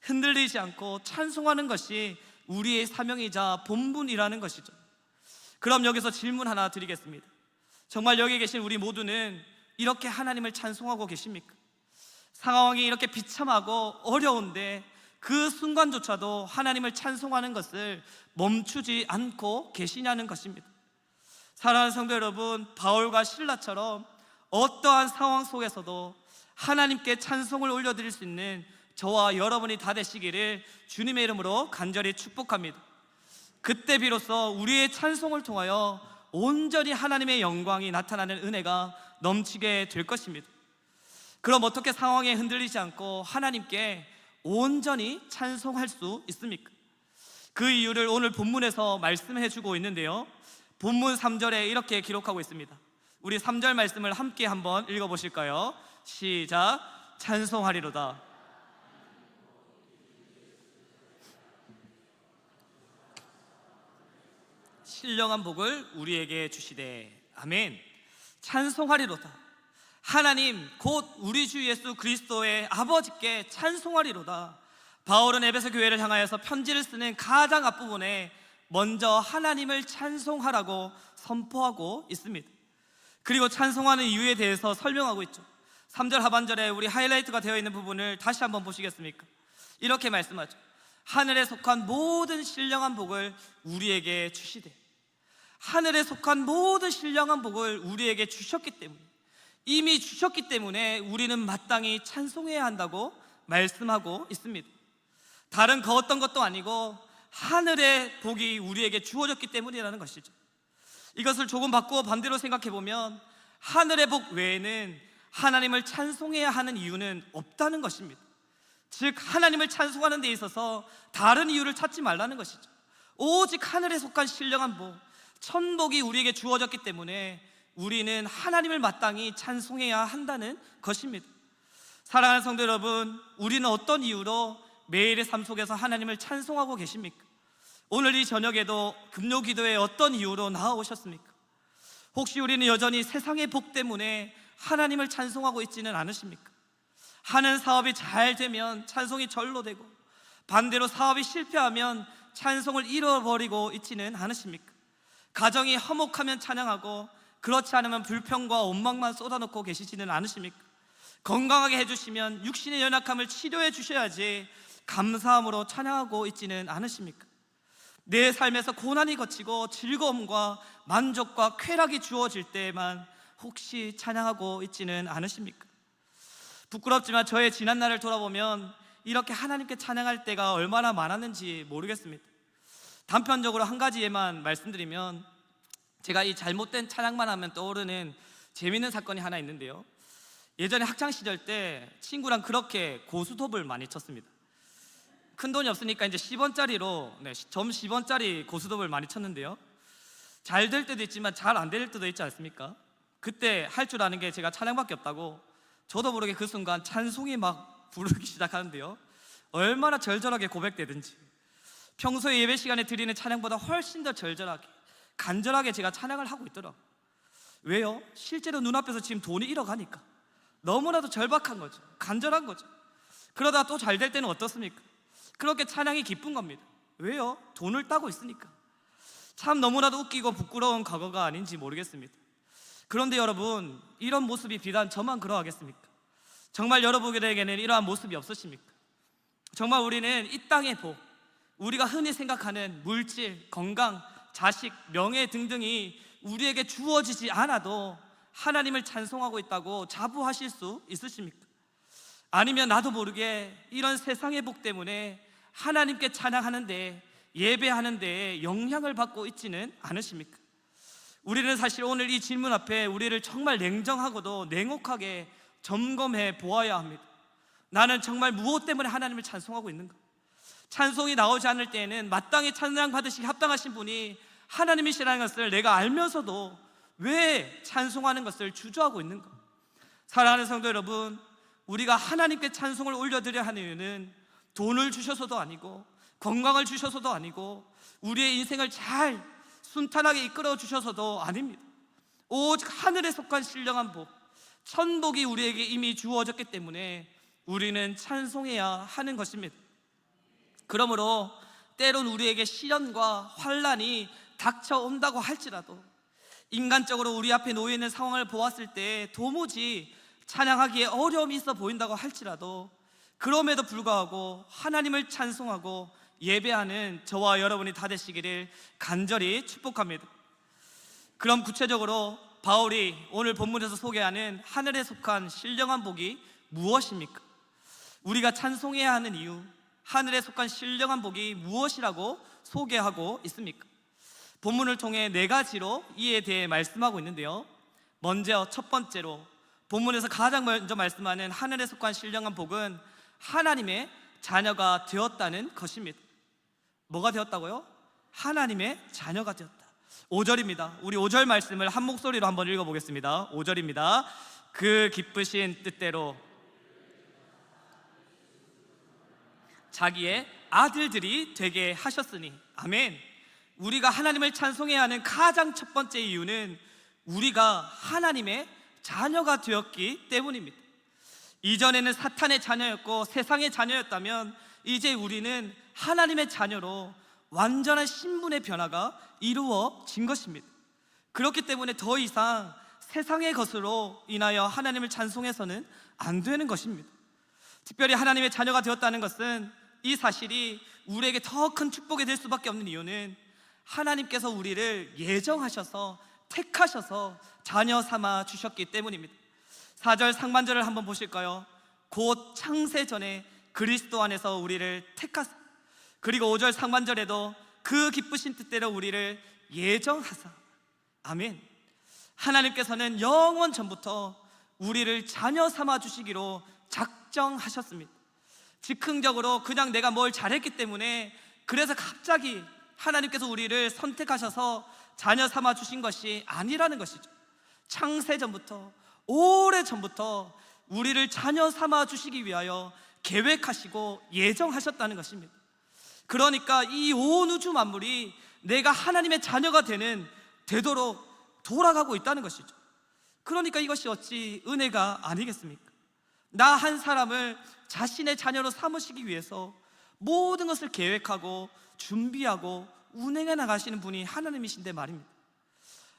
흔들리지 않고 찬송하는 것이 우리의 사명이자 본분이라는 것이죠. 그럼 여기서 질문 하나 드리겠습니다. 정말 여기 계신 우리 모두는 이렇게 하나님을 찬송하고 계십니까? 상황이 이렇게 비참하고 어려운데 그 순간조차도 하나님을 찬송하는 것을 멈추지 않고 계시냐는 것입니다. 사랑하는 성도 여러분, 바울과 실라처럼 어떠한 상황 속에서도 하나님께 찬송을 올려드릴 수 있는 저와 여러분이 다 되시기를 주님의 이름으로 간절히 축복합니다. 그때 비로소 우리의 찬송을 통하여 온전히 하나님의 영광이 나타나는 은혜가 넘치게 될 것입니다. 그럼 어떻게 상황에 흔들리지 않고 하나님께 온전히 찬송할 수 있습니까? 그 이유를 오늘 본문에서 말씀해 주고 있는데요, 본문 3절에 이렇게 기록하고 있습니다. 우리 3절 말씀을 함께 한번 읽어보실까요? 시작. 찬송하리로다. 신령한 복을 우리에게 주시되. 아멘. 찬송하리로다. 하나님 곧 우리 주 예수 그리스도의 아버지께 찬송하리로다. 바울은 에베소 교회를 향하여서 편지를 쓰는 가장 앞부분에 먼저 하나님을 찬송하라고 선포하고 있습니다. 그리고 찬송하는 이유에 대해서 설명하고 있죠. 3절 하반절에 우리 하이라이트가 되어 있는 부분을 다시 한번 보시겠습니까? 이렇게 말씀하죠. 하늘에 속한 모든 신령한 복을 우리에게 주시되. 하늘에 속한 모든 신령한 복을 우리에게 주셨기 때문에, 이미 주셨기 때문에 우리는 마땅히 찬송해야 한다고 말씀하고 있습니다. 다른 그 어떤 것도 아니고 하늘의 복이 우리에게 주어졌기 때문이라는 것이죠. 이것을 조금 바꾸어 반대로 생각해 보면 하늘의 복 외에는 하나님을 찬송해야 하는 이유는 없다는 것입니다. 즉 하나님을 찬송하는 데 있어서 다른 이유를 찾지 말라는 것이죠. 오직 하늘에 속한 신령한 복, 천복이 우리에게 주어졌기 때문에 우리는 하나님을 마땅히 찬송해야 한다는 것입니다. 사랑하는 성도 여러분, 우리는 어떤 이유로 매일의 삶 속에서 하나님을 찬송하고 계십니까? 오늘 이 저녁에도 금요 기도에 어떤 이유로 나아오셨습니까? 혹시 우리는 여전히 세상의 복 때문에 하나님을 찬송하고 있지는 않으십니까? 하는 사업이 잘 되면 찬송이 절로 되고, 반대로 사업이 실패하면 찬송을 잃어버리고 있지는 않으십니까? 가정이 화목하면 찬양하고, 그렇지 않으면 불평과 원망만 쏟아놓고 계시지는 않으십니까? 건강하게 해주시면 육신의 연약함을 치료해 주셔야지 감사함으로 찬양하고 있지는 않으십니까? 내 삶에서 고난이 거치고 즐거움과 만족과 쾌락이 주어질 때에만 혹시 찬양하고 있지는 않으십니까? 부끄럽지만 저의 지난 날을 돌아보면 이렇게 하나님께 찬양할 때가 얼마나 많았는지 모르겠습니다. 단편적으로 한 가지에만 말씀드리면, 제가 이 잘못된 찬양만 하면 떠오르는 재미있는 사건이 하나 있는데요. 예전에 학창 시절 때 친구랑 그렇게 고스톱을 많이 쳤습니다. 큰 돈이 없으니까 이제 10원짜리로 점 10원짜리 고스톱을 많이 쳤는데요. 잘 될 때도 있지만 잘 안 될 때도 있지 않습니까? 그때 할 줄 아는 게 제가 찬양밖에 없다고 저도 모르게 그 순간 찬송이 막 부르기 시작하는데요. 얼마나 절절하게 고백되든지 평소에 예배 시간에 드리는 찬양보다 훨씬 더 절절하게 간절하게 제가 찬양을 하고 있더라고요. 왜요? 실제로 눈앞에서 지금 돈이 잃어가니까 너무나도 절박한 거죠. 간절한 거죠. 그러다 또 잘 될 때는 어떻습니까? 그렇게 찬양이 기쁜 겁니다. 왜요? 돈을 따고 있으니까. 참 너무나도 웃기고 부끄러운 과거가 아닌지 모르겠습니다. 그런데 여러분, 이런 모습이 비단 저만 그러하겠습니까? 정말 여러분에게는 이러한 모습이 없으십니까? 정말 우리는 이 땅의 복, 우리가 흔히 생각하는 물질, 건강, 자식, 명예 등등이 우리에게 주어지지 않아도 하나님을 찬송하고 있다고 자부하실 수 있으십니까? 아니면 나도 모르게 이런 세상의 복 때문에 하나님께 찬양하는데, 예배하는데 영향을 받고 있지는 않으십니까? 우리는 사실 오늘 이 질문 앞에 우리를 정말 냉정하고도 냉혹하게 점검해 보아야 합니다. 나는 정말 무엇 때문에 하나님을 찬송하고 있는가? 찬송이 나오지 않을 때에는 마땅히 찬양 받으시기 합당하신 분이 하나님이시라는 것을 내가 알면서도 왜 찬송하는 것을 주저하고 있는가? 사랑하는 성도 여러분, 우리가 하나님께 찬송을 올려드려야 하는 이유는 돈을 주셔서도 아니고 건강을 주셔서도 아니고 우리의 인생을 잘 순탄하게 이끌어 주셔서도 아닙니다. 오직 하늘에 속한 신령한 복, 천복이 우리에게 이미 주어졌기 때문에 우리는 찬송해야 하는 것입니다. 그러므로 때론 우리에게 시련과 환난이 닥쳐온다고 할지라도, 인간적으로 우리 앞에 놓여 있는 상황을 보았을 때 도무지 찬양하기에 어려움이 있어 보인다고 할지라도, 그럼에도 불구하고 하나님을 찬송하고 예배하는 저와 여러분이 다 되시기를 간절히 축복합니다. 그럼 구체적으로 바울이 오늘 본문에서 소개하는 하늘에 속한 신령한 복이 무엇입니까? 우리가 찬송해야 하는 이유, 하늘에 속한 신령한 복이 무엇이라고 소개하고 있습니까? 본문을 통해 4가지로 이에 대해 말씀하고 있는데요. 먼저 첫 번째로 본문에서 가장 먼저 말씀하는 하늘에 속한 신령한 복은 하나님의 자녀가 되었다는 것입니다. 뭐가 되었다고요? 하나님의 자녀가 되었다. 5절입니다. 우리 5절 말씀을 한 목소리로 한번 읽어보겠습니다. 5절입니다. 그 기쁘신 뜻대로 자기의 아들들이 되게 하셨으니. 아멘. 우리가 하나님을 찬송해야 하는 가장 첫 번째 이유는 우리가 하나님의 자녀가 되었기 때문입니다. 이전에는 사탄의 자녀였고 세상의 자녀였다면 이제 우리는 하나님의 자녀로 완전한 신분의 변화가 이루어진 것입니다. 그렇기 때문에 더 이상 세상의 것으로 인하여 하나님을 찬송해서는 안 되는 것입니다. 특별히 하나님의 자녀가 되었다는 것은, 이 사실이 우리에게 더 큰 축복이 될 수밖에 없는 이유는 하나님께서 우리를 예정하셔서 택하셔서 자녀 삼아 주셨기 때문입니다. 4절 상반절을 한번 보실까요? 곧 창세 전에 그리스도 안에서 우리를 택하사, 그리고 5절 상반절에도 그 기쁘신 뜻대로 우리를 예정하사. 아멘. 하나님께서는 영원 전부터 우리를 자녀 삼아 주시기로 작정하셨습니다. 즉흥적으로 그냥 내가 뭘 잘했기 때문에, 그래서 갑자기 하나님께서 우리를 선택하셔서 자녀 삼아 주신 것이 아니라는 것이죠. 창세 전부터, 오래 전부터 우리를 자녀 삼아 주시기 위하여 계획하시고 예정하셨다는 것입니다. 그러니까 이 온 우주 만물이 내가 하나님의 자녀가 되도록 돌아가고 있다는 것이죠. 그러니까 이것이 어찌 은혜가 아니겠습니까? 나 한 사람을 자신의 자녀로 삼으시기 위해서 모든 것을 계획하고 준비하고 운행해 나가시는 분이 하나님이신데 말입니다.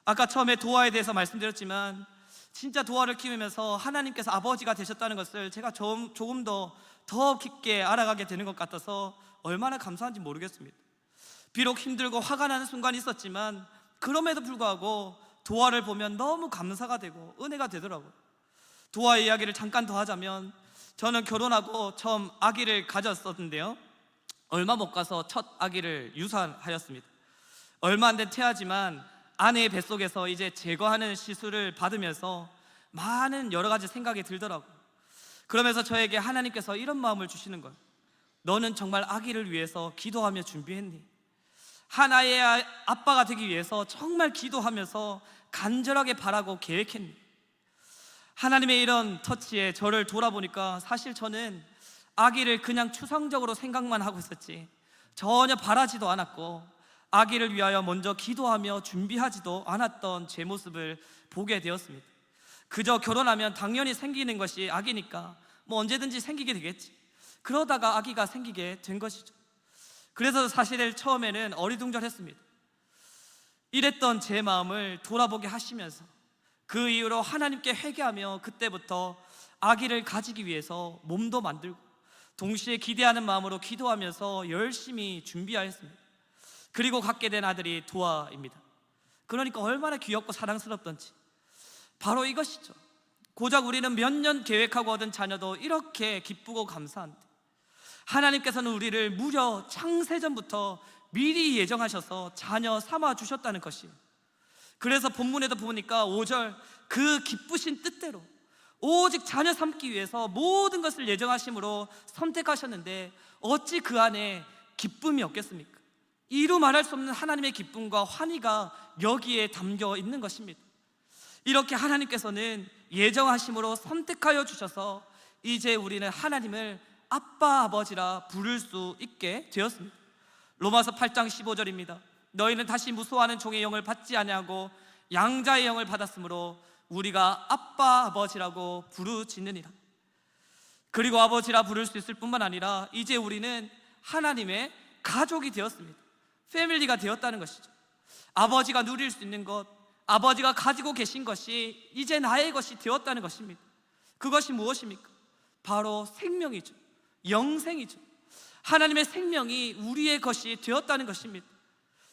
아까 처음에 도화에 대해서 말씀드렸지만, 진짜 도화를 키우면서 하나님께서 아버지가 되셨다는 것을 제가 조금 더 깊게 알아가게 되는 것 같아서 얼마나 감사한지 모르겠습니다. 비록 힘들고 화가 나는 순간이 있었지만 그럼에도 불구하고 도화를 보면 너무 감사가 되고 은혜가 되더라고요. 도화의 이야기를 잠깐 더 하자면, 저는 결혼하고 처음 아기를 가졌었는데요, 얼마 못 가서 첫 아기를 유산하였습니다. 얼마 안 된 태아지만 아내의 뱃속에서 이제 제거하는 시술을 받으면서 많은 여러 가지 생각이 들더라고요. 그러면서 저에게 하나님께서 이런 마음을 주시는 거예요. 너는 정말 아기를 위해서 기도하며 준비했니? 하나의 아빠가 되기 위해서 정말 기도하면서 간절하게 바라고 계획했니? 하나님의 이런 터치에 저를 돌아보니까 사실 저는 아기를 그냥 추상적으로 생각만 하고 있었지 전혀 바라지도 않았고 아기를 위하여 먼저 기도하며 준비하지도 않았던 제 모습을 보게 되었습니다. 그저 결혼하면 당연히 생기는 것이 아기니까 뭐 언제든지 생기게 되겠지, 그러다가 아기가 생기게 된 것이죠. 그래서 사실 처음에는 어리둥절했습니다. 이랬던 제 마음을 돌아보게 하시면서 그 이후로 하나님께 회개하며 그때부터 아기를 가지기 위해서 몸도 만들고 동시에 기대하는 마음으로 기도하면서 열심히 준비하였습니다. 그리고 갖게 된 아들이 도아입니다. 그러니까 얼마나 귀엽고 사랑스럽던지 바로 이것이죠. 고작 우리는 몇 년 계획하고 얻은 자녀도 이렇게 기쁘고 감사한데 하나님께서는 우리를 무려 창세전부터 미리 예정하셔서 자녀 삼아 주셨다는 것이에요. 그래서 본문에도 보니까 5절, 그 기쁘신 뜻대로 오직 자녀 삼기 위해서 모든 것을 예정하심으로 선택하셨는데 어찌 그 안에 기쁨이 없겠습니까? 이루 말할 수 없는 하나님의 기쁨과 환희가 여기에 담겨 있는 것입니다. 이렇게 하나님께서는 예정하심으로 선택하여 주셔서 이제 우리는 하나님을 아빠 아버지라 부를 수 있게 되었습니다. 로마서 8장 15절입니다. 너희는 다시 무소하는 종의 영을 받지 아니하고 양자의 영을 받았으므로 우리가 아빠 아버지라고 부르짖느니라. 그리고 아버지라 부를 수 있을 뿐만 아니라 이제 우리는 하나님의 가족이 되었습니다. 패밀리가 되었다는 것이죠. 아버지가 누릴 수 있는 것, 아버지가 가지고 계신 것이 이제 나의 것이 되었다는 것입니다. 그것이 무엇입니까? 바로 생명이죠. 영생이죠. 하나님의 생명이 우리의 것이 되었다는 것입니다.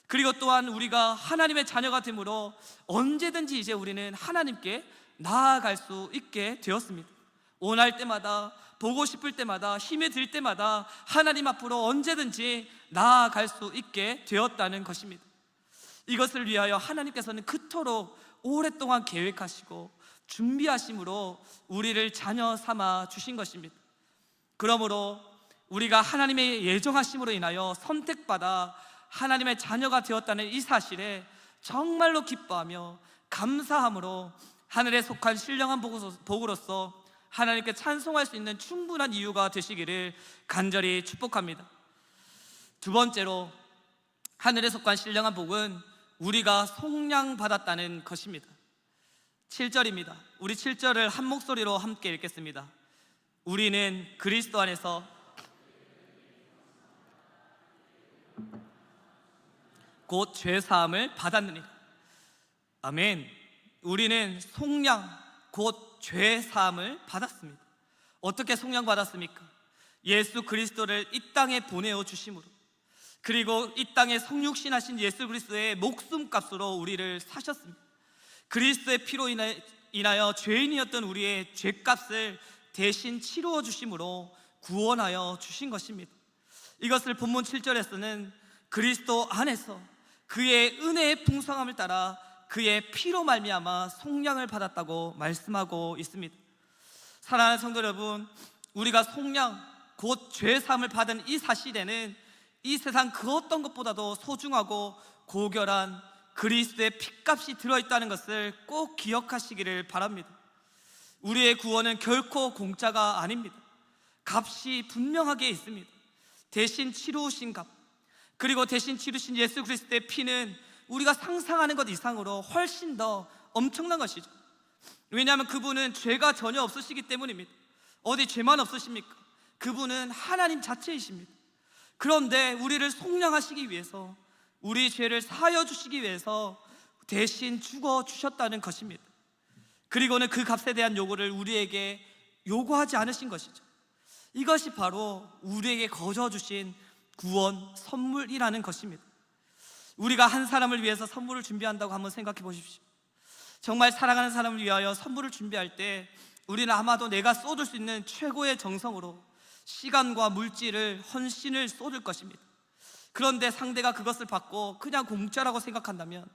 그리고 또한 우리가 하나님의 자녀가 되므로 언제든지 이제 우리는 하나님께 나아갈 수 있게 되었습니다. 원할 때마다, 보고 싶을 때마다, 힘이 들 때마다 하나님 앞으로 언제든지 나아갈 수 있게 되었다는 것입니다. 이것을 위하여 하나님께서는 그토록 오랫동안 계획하시고 준비하심으로 우리를 자녀 삼아 주신 것입니다. 그러므로 우리가 하나님의 예정하심으로 인하여 선택받아 하나님의 자녀가 되었다는 이 사실에 정말로 기뻐하며 감사함으로 하늘에 속한 신령한 복으로서 하나님께 찬송할 수 있는 충분한 이유가 되시기를 간절히 축복합니다. 두 번째로 하늘에 속한 신령한 복은 우리가 속량받았다는 것입니다. 7절입니다. 우리 7절을 한 목소리로 함께 읽겠습니다. 우리는 그리스도 안에서 곧 죄사함을 받았느니라. 아멘. 우리는 속량 곧 죄사함을 받았습니다. 어떻게 속량받았습니까? 예수 그리스도를 이 땅에 보내어 주심으로, 그리고 이 땅에 성육신하신 예수 그리스도의 목숨값으로 우리를 사셨습니다. 그리스도의 피로 인하여 죄인이었던 우리의 죄값을 대신 치루어 주심으로 구원하여 주신 것입니다. 이것을 본문 7절에서는 그리스도 안에서 그의 은혜의 풍성함을 따라 그의 피로 말미암아 속량을 받았다고 말씀하고 있습니다. 사랑하는 성도 여러분, 우리가 속량 곧 죄사함을 받은 이 사실에는 이 세상 그 어떤 것보다도 소중하고 고결한 그리스도의 피값이 들어있다는 것을 꼭 기억하시기를 바랍니다. 우리의 구원은 결코 공짜가 아닙니다. 값이 분명하게 있습니다. 대신 치루신 값, 그리고 대신 치르신 예수 그리스도의 피는 우리가 상상하는 것 이상으로 훨씬 더 엄청난 것이죠. 왜냐하면 그분은 죄가 전혀 없으시기 때문입니다. 어디 죄만 없으십니까? 그분은 하나님 자체이십니다. 그런데 우리를 속량하시기 위해서, 우리 죄를 사하여 주시기 위해서 대신 죽어 주셨다는 것입니다. 그리고는 그 값에 대한 요구를 우리에게 요구하지 않으신 것이죠. 이것이 바로 우리에게 거저 주신 구원 선물이라는 것입니다. 우리가 한 사람을 위해서 선물을 준비한다고 한번 생각해 보십시오. 정말 사랑하는 사람을 위하여 선물을 준비할 때 우리는 아마도 내가 쏟을 수 있는 최고의 정성으로 시간과 물질을 헌신을 쏟을 것입니다. 그런데 상대가 그것을 받고 그냥 공짜라고 생각한다면,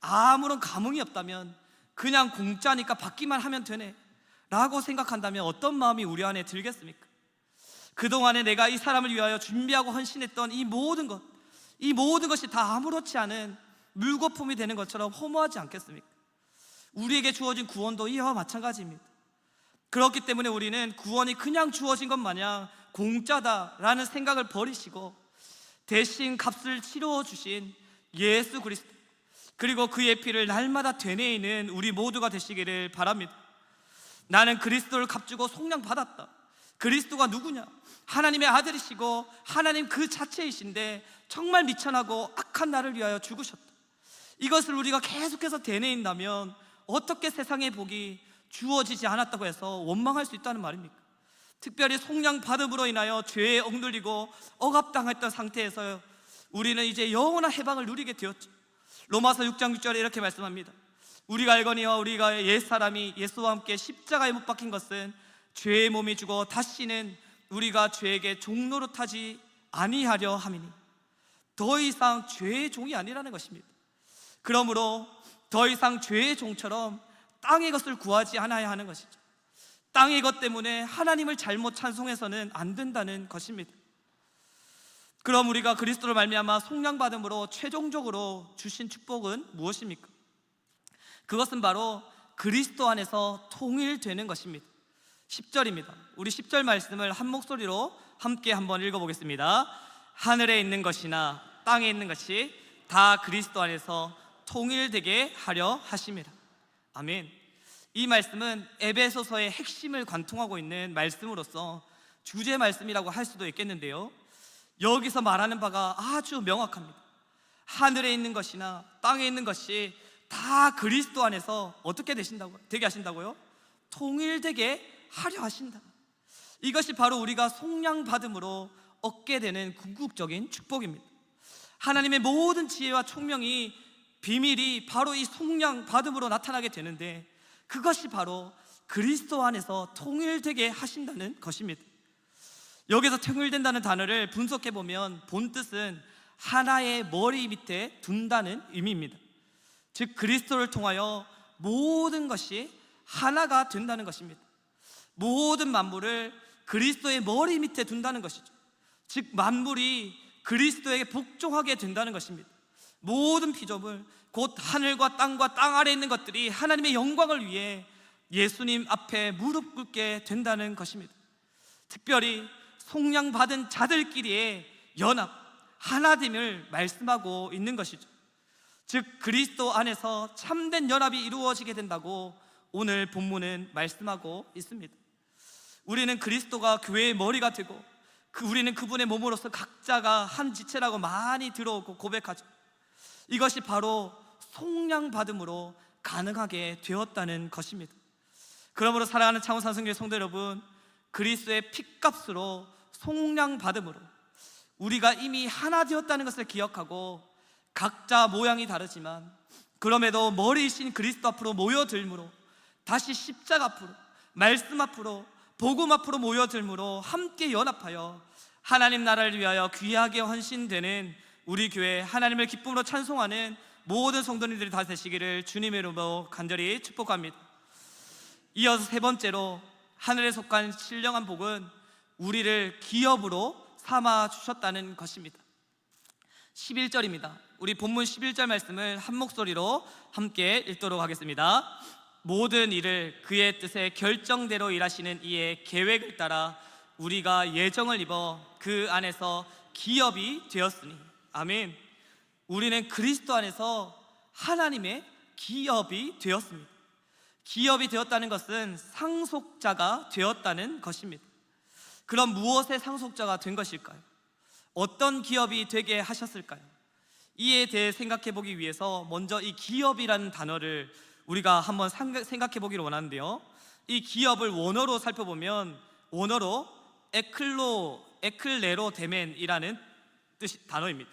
아무런 감흥이 없다면, 그냥 공짜니까 받기만 하면 되네 라고 생각한다면 어떤 마음이 우리 안에 들겠습니까? 그동안에 내가 이 사람을 위하여 준비하고 헌신했던 이 모든 것이 다 아무렇지 않은 물거품이 되는 것처럼 허무하지 않겠습니까? 우리에게 주어진 구원도 이와 마찬가지입니다. 그렇기 때문에 우리는 구원이 그냥 주어진 것 마냥 공짜다라는 생각을 버리시고, 대신 값을 치러 주신 예수 그리스도, 그리고 그의 피를 날마다 되뇌이는 우리 모두가 되시기를 바랍니다. 나는 그리스도를 값주고 속량 받았다. 그리스도가 누구냐? 하나님의 아들이시고 하나님 그 자체이신데 정말 미천하고 악한 나를 위하여 죽으셨다. 이것을 우리가 계속해서 되뇌인다면 어떻게 세상의 복이 주어지지 않았다고 해서 원망할 수 있다는 말입니까? 특별히 속량 받음으로 인하여 죄에 억눌리고 억압당했던 상태에서 우리는 이제 영원한 해방을 누리게 되었죠. 로마서 6장 6절에 이렇게 말씀합니다. 우리가 알거니와 우리가 옛사람이 예수와 함께 십자가에 못 박힌 것은 죄의 몸이 죽어 다시는 우리가 죄에게 종노릇하지 아니하려 함이니, 더 이상 죄의 종이 아니라는 것입니다. 그러므로 더 이상 죄의 종처럼 땅의 것을 구하지 않아야 하는 것이죠. 땅의 것 때문에 하나님을 잘못 찬송해서는 안 된다는 것입니다. 그럼 우리가 그리스도를 말미암아 속량받음으로 최종적으로 주신 축복은 무엇입니까? 그것은 바로 그리스도 안에서 통일되는 것입니다. 10절입니다. 우리 10절 말씀을 한 목소리로 함께 한번 읽어보겠습니다. 하늘에 있는 것이나 땅에 있는 것이 다 그리스도 안에서 통일되게 하려 하심이라. 아멘. 이 말씀은 에베소서의 핵심을 관통하고 있는 말씀으로서 주제 말씀이라고 할 수도 있겠는데요, 여기서 말하는 바가 아주 명확합니다. 하늘에 있는 것이나 땅에 있는 것이 다 그리스도 안에서 어떻게 되게 하신다고요? 통일되게 하려 하신다. 이것이 바로 우리가 속량받음으로 얻게 되는 궁극적인 축복입니다. 하나님의 모든 지혜와 총명이, 비밀이 바로 이 속량받음으로 나타나게 되는데, 그것이 바로 그리스도 안에서 통일되게 하신다는 것입니다. 여기서 통일된다는 단어를 분석해 보면 본뜻은 하나의 머리 밑에 둔다는 의미입니다. 즉 그리스도를 통하여 모든 것이 하나가 된다는 것입니다. 모든 만물을 그리스도의 머리 밑에 둔다는 것이죠. 즉 만물이 그리스도에게 복종하게 된다는 것입니다. 모든 피조물, 곧 하늘과 땅과 땅 아래에 있는 것들이 하나님의 영광을 위해 예수님 앞에 무릎 꿇게 된다는 것입니다. 특별히 속량받은 자들끼리의 연합, 하나됨을 말씀하고 있는 것이죠. 즉 그리스도 안에서 참된 연합이 이루어지게 된다고 오늘 본문은 말씀하고 있습니다. 우리는 그리스도가 교회의 머리가 되고 우리는 그분의 몸으로서 각자가 한 지체라고 많이 들어오고 고백하죠. 이것이 바로 속량받음으로 가능하게 되었다는 것입니다. 그러므로 사랑하는 창원산성교회 성도 여러분, 그리스도의 핏값으로 속량받음으로 우리가 이미 하나 되었다는 것을 기억하고 각자 모양이 다르지만 그럼에도 머리이신 그리스도 앞으로 모여들므로, 다시 십자가 앞으로, 말씀 앞으로, 복음 앞으로 모여들므로 함께 연합하여 하나님 나라를 위하여 귀하게 헌신되는 우리 교회, 하나님을 기쁨으로 찬송하는 모든 성도님들이 다 되시기를 주님의 이름으로 간절히 축복합니다. 이어서 세 번째로 하늘에 속한 신령한 복은 우리를 기업으로 삼아 주셨다는 것입니다. 11절입니다. 우리 본문 11절 말씀을 한 목소리로 함께 읽도록 하겠습니다. 모든 일을 그의 뜻에 결정대로 일하시는 이의 계획을 따라 우리가 예정을 입어 그 안에서 기업이 되었으니. 아멘. 우리는 그리스도 안에서 하나님의 기업이 되었습니다. 기업이 되었다는 것은 상속자가 되었다는 것입니다. 그럼 무엇의 상속자가 된 것일까요? 어떤 기업이 되게 하셨을까요? 이에 대해 생각해 보기 위해서 먼저 이 기업이라는 단어를 우리가 한번 생각해 보기를 원하는데요, 이 기업을 원어로 살펴보면 원어로 에클레로데멘이라는 단어입니다.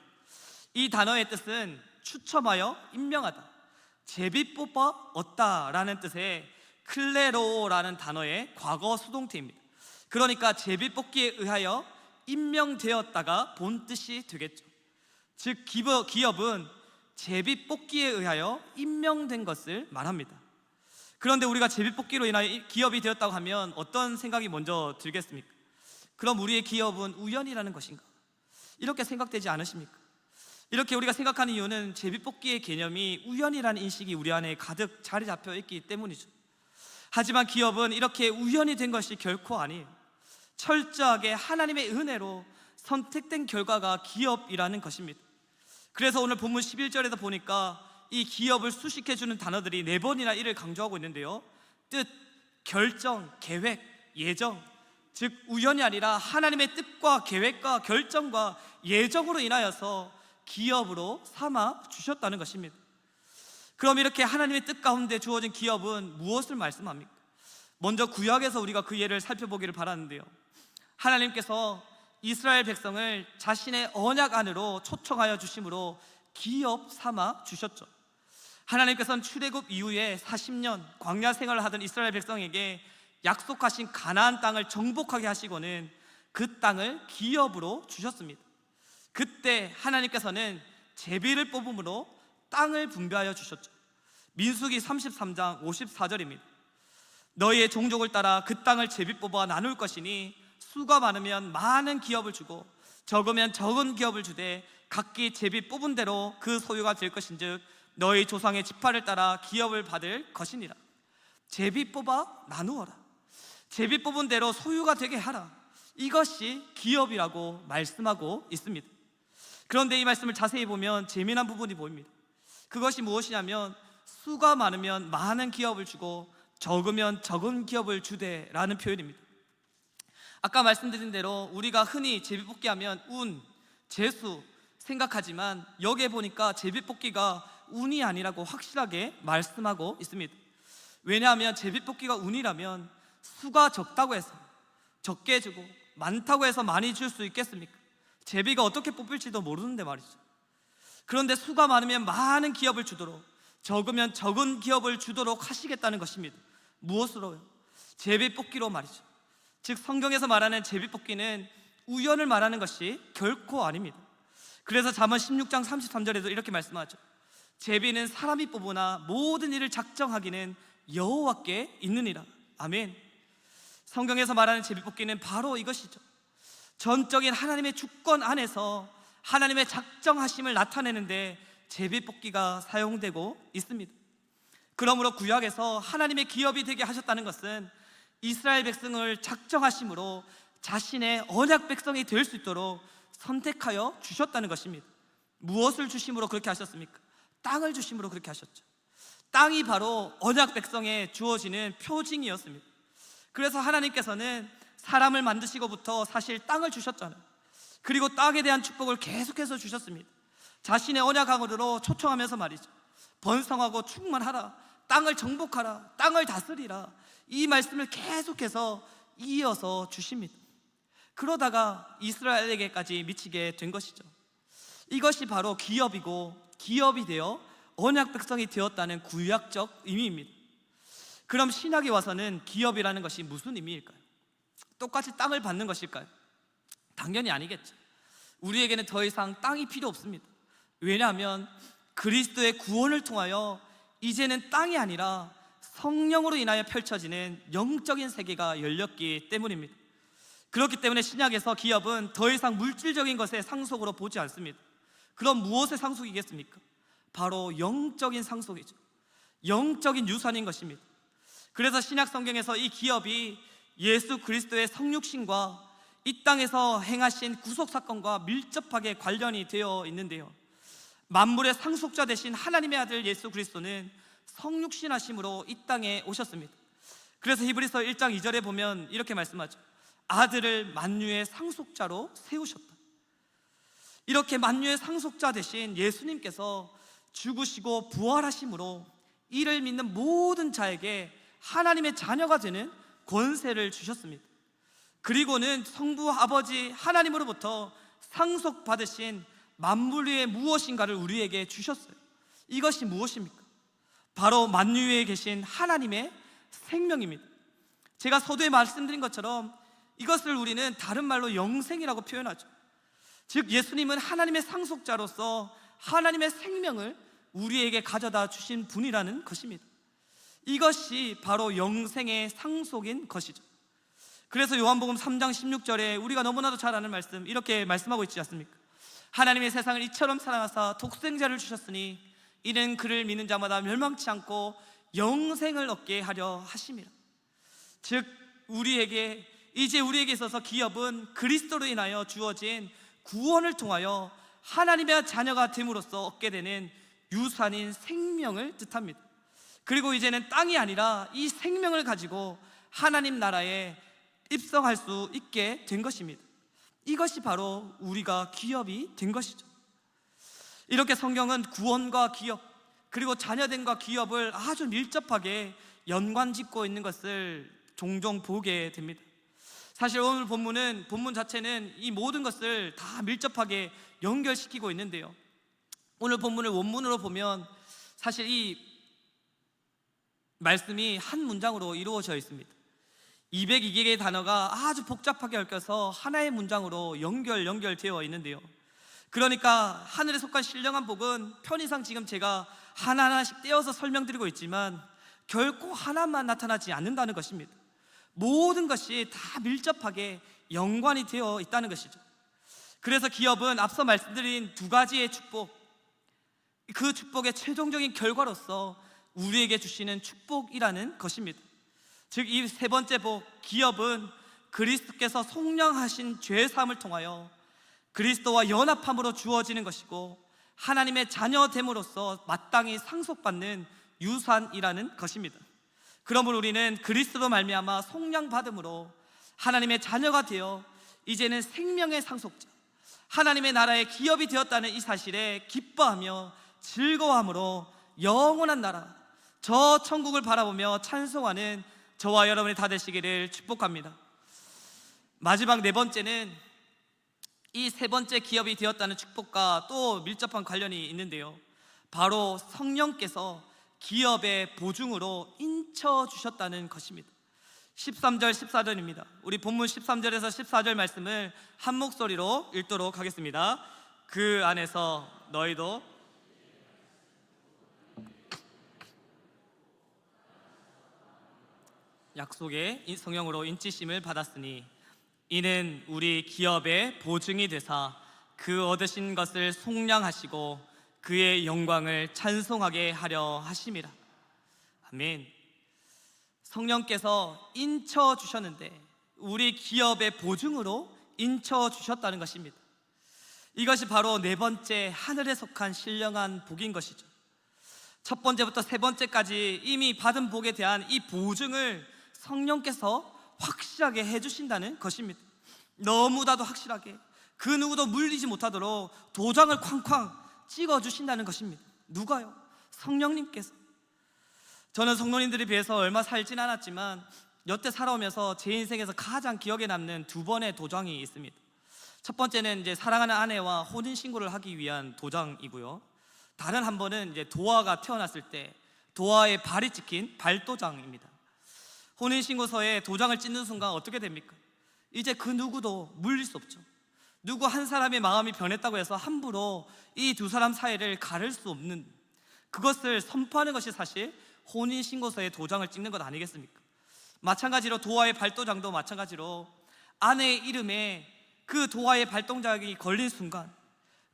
이 단어의 뜻은 추첨하여 임명하다, 제비 뽑아 얻다라는 뜻의 클레로라는 단어의 과거 수동태입니다. 그러니까 제비뽑기에 의하여 임명되었다가 본뜻이 되겠죠. 즉 기업은 제비뽑기에 의하여 임명된 것을 말합니다. 그런데 우리가 제비뽑기로 인하여 기업이 되었다고 하면 어떤 생각이 먼저 들겠습니까? 그럼 우리의 기업은 우연이라는 것인가? 이렇게 생각되지 않으십니까? 이렇게 우리가 생각하는 이유는 제비뽑기의 개념이 우연이라는 인식이 우리 안에 가득 자리 잡혀 있기 때문이죠. 하지만 기업은 이렇게 우연이 된 것이 결코 아니에요. 철저하게 하나님의 은혜로 선택된 결과가 기업이라는 것입니다. 그래서 오늘 본문 11절에서 보니까 이 기업을 수식해주는 단어들이 4번이나 이를 강조하고 있는데요. 뜻, 결정, 계획, 예정. 즉 우연이 아니라 하나님의 뜻과 계획과 결정과 예정으로 인하여서 기업으로 삼아 주셨다는 것입니다. 그럼 이렇게 하나님의 뜻 가운데 주어진 기업은 무엇을 말씀합니까? 먼저 구약에서 우리가 그 예를 살펴보기를 바라는데요. 하나님께서 이스라엘 백성을 자신의 언약 안으로 초청하여 주심으로 기업 삼아 주셨죠. 하나님께서는 출애굽 이후에 40년 광야 생활을 하던 이스라엘 백성에게 약속하신 가나안 땅을 정복하게 하시고는 그 땅을 기업으로 주셨습니다. 그때 하나님께서는 제비를 뽑음으로 땅을 분배하여 주셨죠. 민수기 33장 54절입니다. 너희의 종족을 따라 그 땅을 제비 뽑아 나눌 것이니 수가 많으면 많은 기업을 주고 적으면 적은 기업을 주되 각기 제비 뽑은 대로 그 소유가 될 것인즉 너희 조상의 지파를 따라 기업을 받을 것이니라. 제비 뽑아 나누어라. 제비 뽑은 대로 소유가 되게 하라. 이것이 기업이라고 말씀하고 있습니다. 그런데 이 말씀을 자세히 보면 재미난 부분이 보입니다. 그것이 무엇이냐면 수가 많으면 많은 기업을 주고 적으면 적은 기업을 주되라는 표현입니다. 아까 말씀드린 대로 우리가 흔히 제비뽑기 하면 운, 재수 생각하지만 여기에 보니까 제비뽑기가 운이 아니라고 확실하게 말씀하고 있습니다. 왜냐하면 제비뽑기가 운이라면 수가 적다고 해서 적게 주고 많다고 해서 많이 줄 수 있겠습니까? 제비가 어떻게 뽑힐지도 모르는데 말이죠. 그런데 수가 많으면 많은 기업을 주도록 적으면 적은 기업을 주도록 하시겠다는 것입니다. 무엇으로요? 제비뽑기로 말이죠. 즉 성경에서 말하는 제비뽑기는 우연을 말하는 것이 결코 아닙니다. 그래서 잠언 16장 33절에도 이렇게 말씀하죠. 제비는 사람이 뽑으나 모든 일을 작정하기는 여호와께 있느니라. 아멘. 성경에서 말하는 제비뽑기는 바로 이것이죠. 전적인 하나님의 주권 안에서 하나님의 작정하심을 나타내는데 제비뽑기가 사용되고 있습니다. 그러므로 구약에서 하나님의 기업이 되게 하셨다는 것은 이스라엘 백성을 작정하심으로 자신의 언약 백성이 될 수 있도록 선택하여 주셨다는 것입니다. 무엇을 주심으로 그렇게 하셨습니까? 땅을 주심으로 그렇게 하셨죠. 땅이 바로 언약 백성에 주어지는 표징이었습니다. 그래서 하나님께서는 사람을 만드시고부터 사실 땅을 주셨잖아요. 그리고 땅에 대한 축복을 계속해서 주셨습니다. 자신의 언약으로 초청하면서 말이죠. 번성하고 충만하라, 땅을 정복하라, 땅을 다스리라, 이 말씀을 계속해서 이어서 주십니다. 그러다가 이스라엘에게까지 미치게 된 것이죠. 이것이 바로 기업이고 기업이 되어 언약 백성이 되었다는 구약적 의미입니다. 그럼 신약에 와서는 기업이라는 것이 무슨 의미일까요? 똑같이 땅을 받는 것일까요? 당연히 아니겠죠. 우리에게는 더 이상 땅이 필요 없습니다. 왜냐하면 그리스도의 구원을 통하여 이제는 땅이 아니라 성령으로 인하여 펼쳐지는 영적인 세계가 열렸기 때문입니다. 그렇기 때문에 신약에서 기업은 더 이상 물질적인 것의 상속으로 보지 않습니다. 그럼 무엇의 상속이겠습니까? 바로 영적인 상속이죠. 영적인 유산인 것입니다. 그래서 신약 성경에서 이 기업이 예수 그리스도의 성육신과 이 땅에서 행하신 구속사건과 밀접하게 관련이 되어 있는데요, 만물의 상속자 되신 하나님의 아들 예수 그리스도는 성육신하심으로 이 땅에 오셨습니다. 그래서 히브리서 1장 2절에 보면 이렇게 말씀하죠. 아들을 만유의 상속자로 세우셨다. 이렇게 만유의 상속자 되신 예수님께서 죽으시고 부활하심으로 이를 믿는 모든 자에게 하나님의 자녀가 되는 권세를 주셨습니다. 그리고는 성부 아버지 하나님으로부터 상속받으신 만물 위에 무엇인가를 우리에게 주셨어요. 이것이 무엇입니까? 바로 만유 위에 계신 하나님의 생명입니다. 제가 서두에 말씀드린 것처럼 이것을 우리는 다른 말로 영생이라고 표현하죠. 즉 예수님은 하나님의 상속자로서 하나님의 생명을 우리에게 가져다 주신 분이라는 것입니다. 이것이 바로 영생의 상속인 것이죠. 그래서 요한복음 3장 16절에 우리가 너무나도 잘 아는 말씀, 이렇게 말씀하고 있지 않습니까? 하나님의 세상을 이처럼 사랑하사 독생자를 주셨으니 이는 그를 믿는 자마다 멸망치 않고 영생을 얻게 하려 하심이라. 즉 우리에게 있어서 기업은 그리스도로 인하여 주어진 구원을 통하여 하나님의 자녀가 됨으로써 얻게 되는 유산인 생명을 뜻합니다. 그리고 이제는 땅이 아니라 이 생명을 가지고 하나님 나라에 입성할 수 있게 된 것입니다. 이것이 바로 우리가 기업이 된 것이죠. 이렇게 성경은 구원과 기업, 그리고 자녀됨과 기업을 아주 밀접하게 연관짓고 있는 것을 종종 보게 됩니다. 사실 오늘 본문 자체는 이 모든 것을 다 밀접하게 연결시키고 있는데요, 오늘 본문을 원문으로 보면 사실 이 말씀이 한 문장으로 이루어져 있습니다. 202개의 단어가 아주 복잡하게 얽혀서 하나의 문장으로 연결되어 있는데요, 그러니까 하늘에 속한 신령한 복은 편의상 지금 제가 하나하나씩 떼어서 설명드리고 있지만 결코 하나만 나타나지 않는다는 것입니다. 모든 것이 다 밀접하게 연관이 되어 있다는 것이죠. 그래서 기업은 앞서 말씀드린 두 가지의 축복, 그 축복의 최종적인 결과로서 우리에게 주시는 축복이라는 것입니다. 즉 이 세 번째 복, 기업은 그리스도께서 속량하신 죄사함을 통하여 그리스도와 연합함으로 주어지는 것이고 하나님의 자녀됨으로써 마땅히 상속받는 유산이라는 것입니다. 그러므로 우리는 그리스도로 말미암아 속량받음으로 하나님의 자녀가 되어 이제는 생명의 상속자, 하나님의 나라의 기업이 되었다는 이 사실에 기뻐하며 즐거워함으로 영원한 나라, 저 천국을 바라보며 찬송하는 저와 여러분이 다 되시기를 축복합니다. 마지막 네 번째는 이 세 번째 기업이 되었다는 축복과 또 밀접한 관련이 있는데요, 바로 성령께서 기업의 보증으로 인쳐 주셨다는 것입니다. 13절 14절입니다. 우리 본문 13절에서 14절 말씀을 한 목소리로 읽도록 하겠습니다. 그 안에서 너희도 약속의 성령으로 인치심을 받았으니 이는 우리 기업의 보증이 되사 그 얻으신 것을 속량하시고 그의 영광을 찬송하게 하려 하심이라. 아멘. 성령께서 인쳐 주셨는데 우리 기업의 보증으로 인쳐 주셨다는 것입니다. 이것이 바로 네 번째 하늘에 속한 신령한 복인 것이죠. 첫 번째부터 세 번째까지 이미 받은 복에 대한 이 보증을 성령께서 확실하게 해주신다는 것입니다. 너무나도 확실하게 그 누구도 물리지 못하도록 도장을 쾅쾅 찍어주신다는 것입니다. 누가요? 성령님께서. 저는 성도님들에 비해서 얼마 살진 않았지만 여태 살아오면서 제 인생에서 가장 기억에 남는 두 번의 도장이 있습니다. 첫 번째는 이제 사랑하는 아내와 혼인신고를 하기 위한 도장이고요, 다른 한 번은 이제 도화가 태어났을 때 도화에 발이 찍힌 발도장입니다. 혼인신고서에 도장을 찍는 순간 어떻게 됩니까? 이제 그 누구도 물릴 수 없죠. 누구 한 사람의 마음이 변했다고 해서 함부로 이 두 사람 사이를 가를 수 없는, 그것을 선포하는 것이 사실 혼인신고서에 도장을 찍는 것 아니겠습니까? 마찬가지로 도화의 발도장도 마찬가지로 아내의 이름에 그 도화의 발동작이 걸린 순간,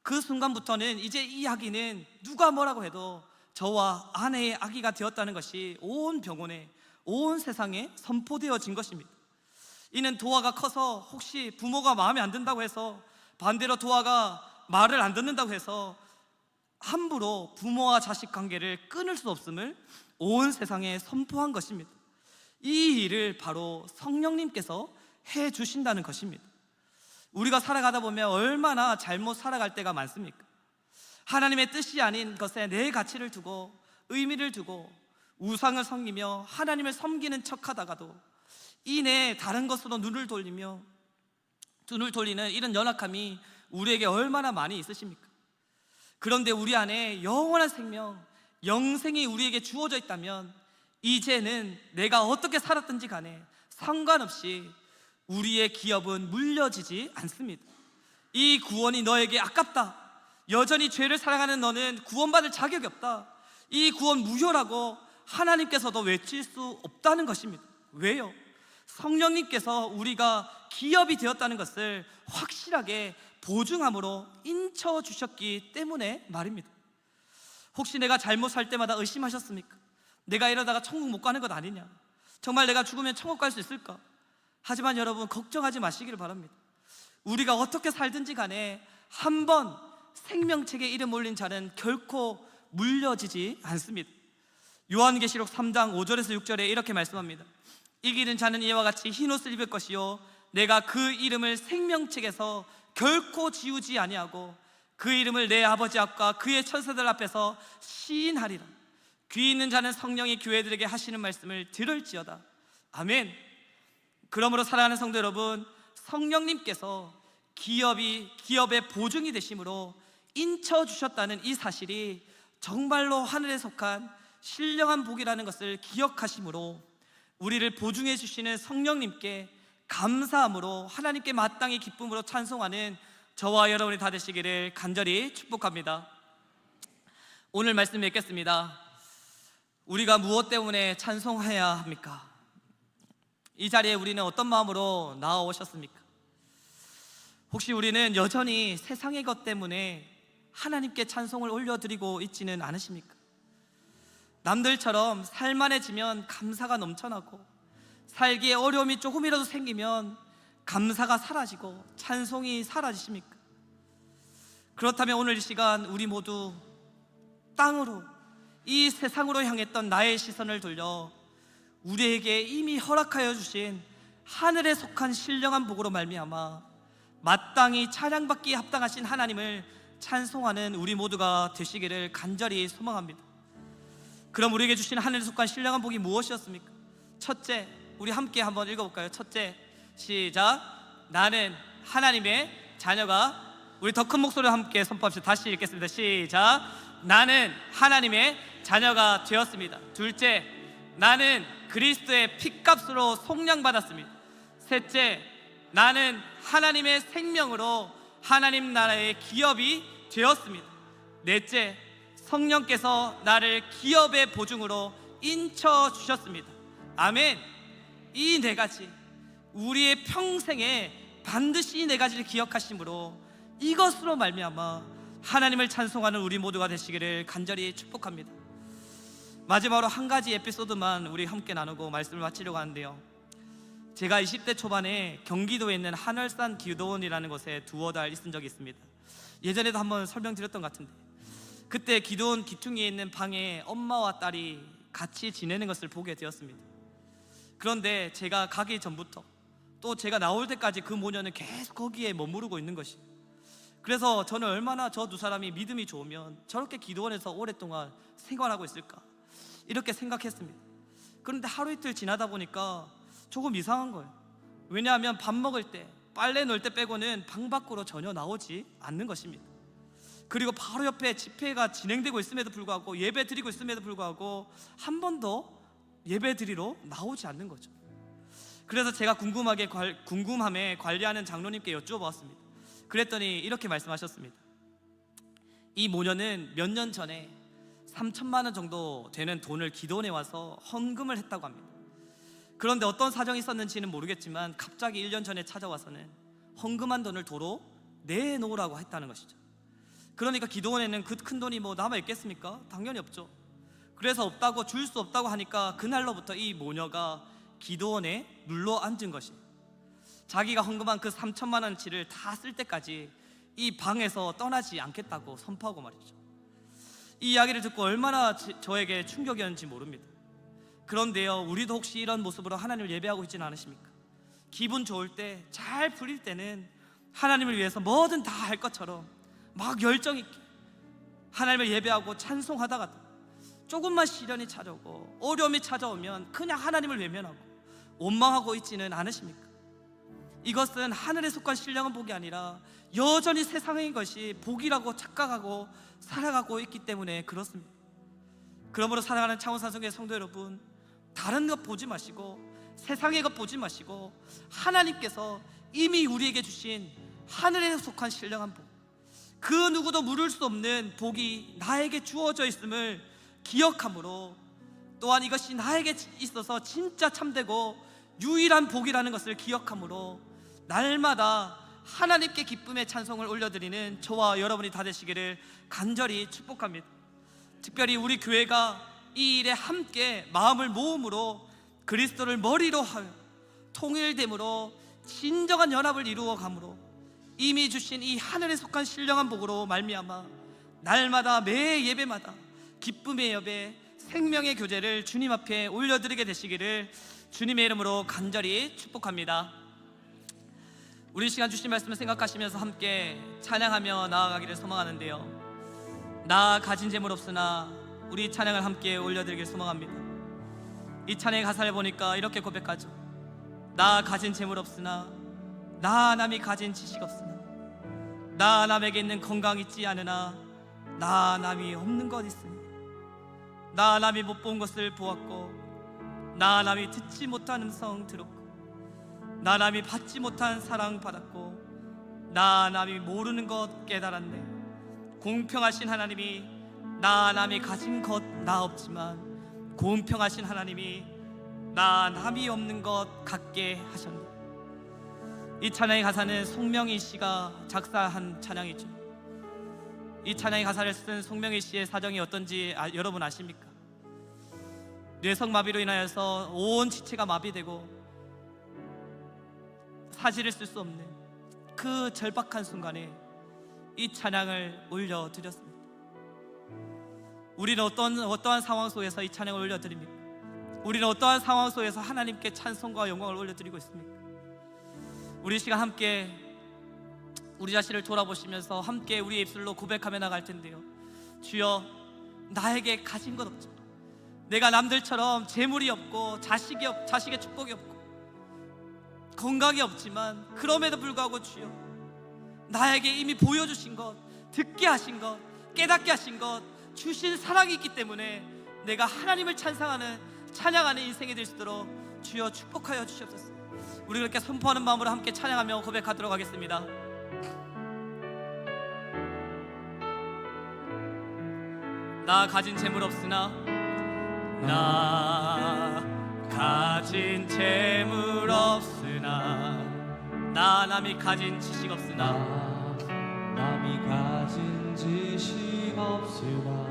그 순간부터는 이제 이 아기는 누가 뭐라고 해도 저와 아내의 아기가 되었다는 것이 온 병원에, 온 세상에 선포되어진 것입니다. 이는 도화가 커서 혹시 부모가 마음에 안 든다고 해서, 반대로 도화가 말을 안 듣는다고 해서 함부로 부모와 자식 관계를 끊을 수 없음을 온 세상에 선포한 것입니다. 이 일을 바로 성령님께서 해주신다는 것입니다. 우리가 살아가다 보면 얼마나 잘못 살아갈 때가 많습니까? 하나님의 뜻이 아닌 것에 내 가치를 두고 의미를 두고 우상을 섬기며 하나님을 섬기는 척하다가도 이내 다른 것으로 눈을 돌리는 이런 연약함이 우리에게 얼마나 많이 있으십니까? 그런데 우리 안에 영원한 생명, 영생이 우리에게 주어져 있다면 이제는 내가 어떻게 살았든지 간에 상관없이 우리의 기업은 물려지지 않습니다. 이 구원이 너에게 아깝다, 여전히 죄를 사랑하는 너는 구원받을 자격이 없다, 이 구원 무효라고 하나님께서도 외칠 수 없다는 것입니다. 왜요? 성령님께서 우리가 기업이 되었다는 것을 확실하게 보증함으로 인쳐 주셨기 때문에 말입니다. 혹시 내가 잘못 살 때마다 의심하셨습니까? 내가 이러다가 천국 못 가는 것 아니냐? 정말 내가 죽으면 천국 갈 수 있을까? 하지만 여러분, 걱정하지 마시기를 바랍니다. 우리가 어떻게 살든지 간에 한 번 생명책에 이름 올린 자는 결코 물려지지 않습니다. 요한계시록 3장 5절에서 6절에 이렇게 말씀합니다. 이기는 자는 이와 같이 흰 옷을 입을 것이요 내가 그 이름을 생명책에서 결코 지우지 아니하고 그 이름을 내 아버지 앞과 그의 천사들 앞에서 시인하리라. 귀 있는 자는 성령이 교회들에게 하시는 말씀을 들을지어다. 아멘. 그러므로 사랑하는 성도 여러분, 성령님께서 기업의 보증이 되심으로 인쳐 주셨다는 이 사실이 정말로 하늘에 속한 신령한 복이라는 것을 기억하심으로 우리를 보증해 주시는 성령님께 감사함으로 하나님께 마땅히 기쁨으로 찬송하는 저와 여러분이 다 되시기를 간절히 축복합니다. 오늘 말씀 맺겠습니다. 우리가 무엇 때문에 찬송해야 합니까? 이 자리에 우리는 어떤 마음으로 나와오셨습니까? 혹시 우리는 여전히 세상의 것 때문에 하나님께 찬송을 올려드리고 있지는 않으십니까? 남들처럼 살만해지면 감사가 넘쳐나고 살기에 어려움이 조금이라도 생기면 감사가 사라지고 찬송이 사라지십니까? 그렇다면 오늘 이 시간 우리 모두 땅으로, 이 세상으로 향했던 나의 시선을 돌려 우리에게 이미 허락하여 주신 하늘에 속한 신령한 복으로 말미암아 마땅히 찬양받기에 합당하신 하나님을 찬송하는 우리 모두가 되시기를 간절히 소망합니다. 그럼 우리에게 주신 하늘에 속한 신령한 복이 무엇이었습니까? 첫째, 우리 함께 한번 읽어볼까요? 첫째, 시작. 나는 하나님의 자녀가, 우리 더 큰 목소리로 함께 선포합시다. 다시 읽겠습니다. 시작. 나는 하나님의 자녀가 되었습니다. 둘째, 나는 그리스도의 핏값으로 속량받았습니다. 셋째, 나는 하나님의 생명으로 하나님 나라의 기업이 되었습니다. 넷째, 성령께서 나를 기업의 보증으로 인쳐 주셨습니다. 아멘. 이 네 가지, 우리의 평생에 반드시 이 네 가지를 기억하심으로 이것으로 말미암아 하나님을 찬송하는 우리 모두가 되시기를 간절히 축복합니다. 마지막으로 한 가지 에피소드만 우리 함께 나누고 말씀을 마치려고 하는데요, 제가 20대 초반에 경기도에 있는 한월산 기도원이라는 곳에 두어 달 있은 적이 있습니다. 예전에도 한번 설명드렸던 것 같은데, 그때 기도원 기퉁이에 있는 방에 엄마와 딸이 같이 지내는 것을 보게 되었습니다. 그런데 제가 가기 전부터 또 제가 나올 때까지 그 모녀는 계속 거기에 머무르고 있는 것이, 그래서 저는 얼마나 저 두 사람이 믿음이 좋으면 저렇게 기도원에서 오랫동안 생활하고 있을까, 이렇게 생각했습니다. 그런데 하루 이틀 지나다 보니까 조금 이상한 거예요. 왜냐하면 밥 먹을 때, 빨래 넣을 때 빼고는 방 밖으로 전혀 나오지 않는 것입니다. 그리고 바로 옆에 집회가 진행되고 있음에도 불구하고, 예배 드리고 있음에도 불구하고 한 번도 예배 드리러 나오지 않는 거죠. 그래서 제가 궁금함에 관리하는 장로님께 여쭤봤습니다. 그랬더니 이렇게 말씀하셨습니다. 이 모녀는 몇 년 전에 3천만 원 정도 되는 돈을 기도원에 와서 헌금을 했다고 합니다. 그런데 어떤 사정이 있었는지는 모르겠지만 갑자기 1년 전에 찾아와서는 헌금한 돈을 도로 내놓으라고 했다는 것이죠. 그러니까 기도원에는 그 큰 돈이 뭐 남아있겠습니까? 당연히 없죠. 그래서 없다고, 줄 수 없다고 하니까 그날로부터 이 모녀가 기도원에 눌러 앉은 것입니다. 자기가 헌금한 그 3천만 원치를 다 쓸 때까지 이 방에서 떠나지 않겠다고 선포하고 말이죠. 이 이야기를 듣고 얼마나 저에게 충격이었는지 모릅니다. 그런데요, 우리도 혹시 이런 모습으로 하나님을 예배하고 있지는 않으십니까? 기분 좋을 때, 잘 풀릴 때는 하나님을 위해서 뭐든 다 할 것처럼 막 열정 있게 하나님을 예배하고 찬송하다가 조금만 시련이 찾아오고 어려움이 찾아오면 그냥 하나님을 외면하고 원망하고 있지는 않으십니까? 이것은 하늘에 속한 신령한 복이 아니라 여전히 세상의 것이 복이라고 착각하고 살아가고 있기 때문에 그렇습니다. 그러므로 사랑하는 창원산성교회 성도 여러분, 다른 것 보지 마시고 세상의 것 보지 마시고 하나님께서 이미 우리에게 주신 하늘에 속한 신령한 복, 그 누구도 물을 수 없는 복이 나에게 주어져 있음을 기억함으로, 또한 이것이 나에게 있어서 진짜 참되고 유일한 복이라는 것을 기억함으로 날마다 하나님께 기쁨의 찬송을 올려드리는 저와 여러분이 다 되시기를 간절히 축복합니다. 특별히 우리 교회가 이 일에 함께 마음을 모음으로 그리스도를 머리로 하여 통일됨으로 진정한 연합을 이루어 감으로 이미 주신 이 하늘에 속한 신령한 복으로 말미암아 날마다 매 예배마다 기쁨의 예배, 생명의 교제를 주님 앞에 올려드리게 되시기를 주님의 이름으로 간절히 축복합니다. 우리 시간 주신 말씀을 생각하시면서 함께 찬양하며 나아가기를 소망하는데요, 나 가진 재물 없으나 우리 찬양을 함께 올려드리길 소망합니다. 이 찬양의 가사를 보니까 이렇게 고백하죠. 나 가진 재물 없으나, 나 남이 가진 지식 없으나, 나 남에게 있는 건강 있지 않으나, 나 남이 없는 것 있으니, 나 남이 못 본 것을 보았고, 나 남이 듣지 못한 음성 들었고, 나 남이 받지 못한 사랑 받았고, 나 남이 모르는 것 깨달았네. 공평하신 하나님이 나 남이 가진 것 나 없지만 공평하신 하나님이 나 남이 없는 것 갖게 하셨네. 이 찬양의 가사는 송명희 씨가 작사한 찬양이죠. 이 찬양의 가사를 쓴 송명희 씨의 사정이 어떤지 여러분 아십니까? 뇌성마비로 인하여서 온 지체가 마비되고 사지를 쓸 수 없는 그 절박한 순간에 이 찬양을 올려드렸습니다. 우리는 어떠한 상황 속에서 이 찬양을 올려드립니까? 우리는 어떠한 상황 속에서 하나님께 찬송과 영광을 올려드리고 있습니까? 우리 시간 함께 우리 자신을 돌아보시면서 함께 우리의 입술로 고백하며 나갈 텐데요, 주여, 나에게 가진 것 없죠. 내가 남들처럼 재물이 없고 자식의 축복이 없고 건강이 없지만 그럼에도 불구하고 주여, 나에게 이미 보여주신 것, 듣게 하신 것, 깨닫게 하신 것, 주신 사랑이 있기 때문에 내가 하나님을 찬양하는 인생이 될 수 있도록 주여 축복하여 주시옵소서. 우리 그렇게 선포하는 마음으로 함께 찬양하며 고백하도록 하겠습니다. 나 가진 재물 없으나, 나 가진 재물 없으나, 나 남이 가진 지식 없으나, 남이 가진 지식 없으나,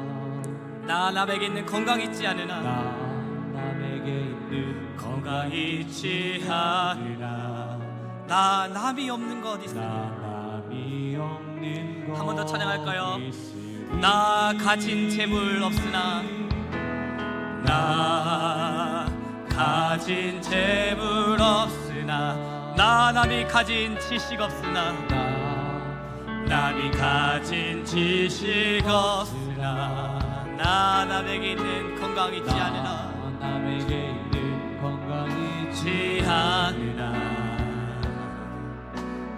나 남에게 있는 건강 있지 않으나, 나 남에게 있는 건강 있지 않으나, 나 남이 없는 것 나 있으나. 남이 없는 것 한 번 더 찬양할까요? 있으니, 나 가진 재물 없으나, 나 가진 재물 없으나, 나 남이 가진 지식 없으나, 남이 가진 지식 없으나, 나 남에게 있는 건강 있지 않으나, 남에게 있는 건강이 있지 않으나,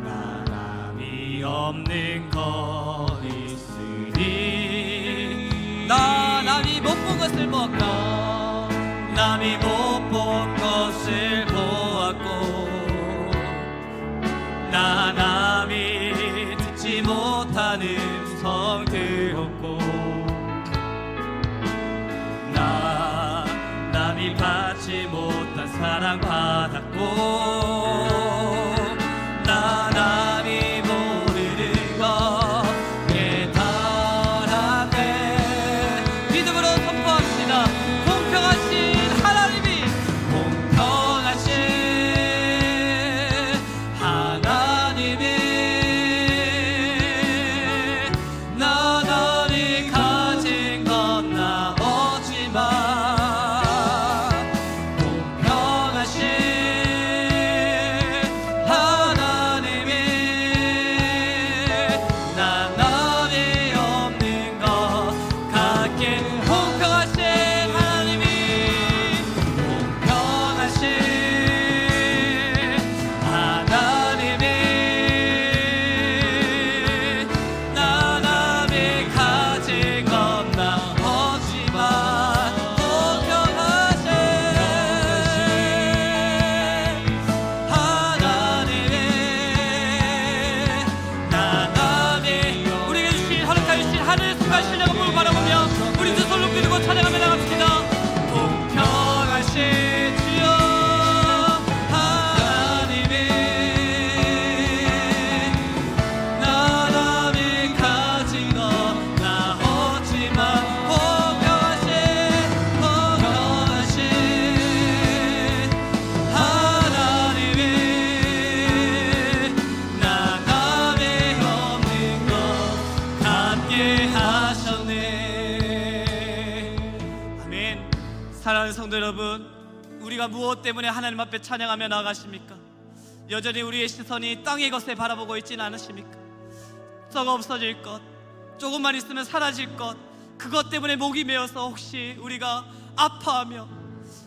나 남이 없는 것 있으니, 나 남이 못 본 것을 보았고, 남이 못 본 것을 보았고, 나 남이 듣지 못한 음성 들었고, 나 남이 받지 못한 사랑 받았고, 나 남이 모르는 것 깨달았네. 믿음으로 선포합시다. 공평하신 하나님이, 공평하신 하나님이 나 남이 가진 건 나 없지만 공평하신 성도 여러분, 우리가 무엇 때문에 하나님 앞에 찬양하며 나아가십니까? 여전히 우리의 시선이 땅의 것에 바라보고 있지는 않으십니까? 썩어 없어질 것, 조금만 있으면 사라질 것, 그것 때문에 목이 메어서 혹시 우리가 아파하며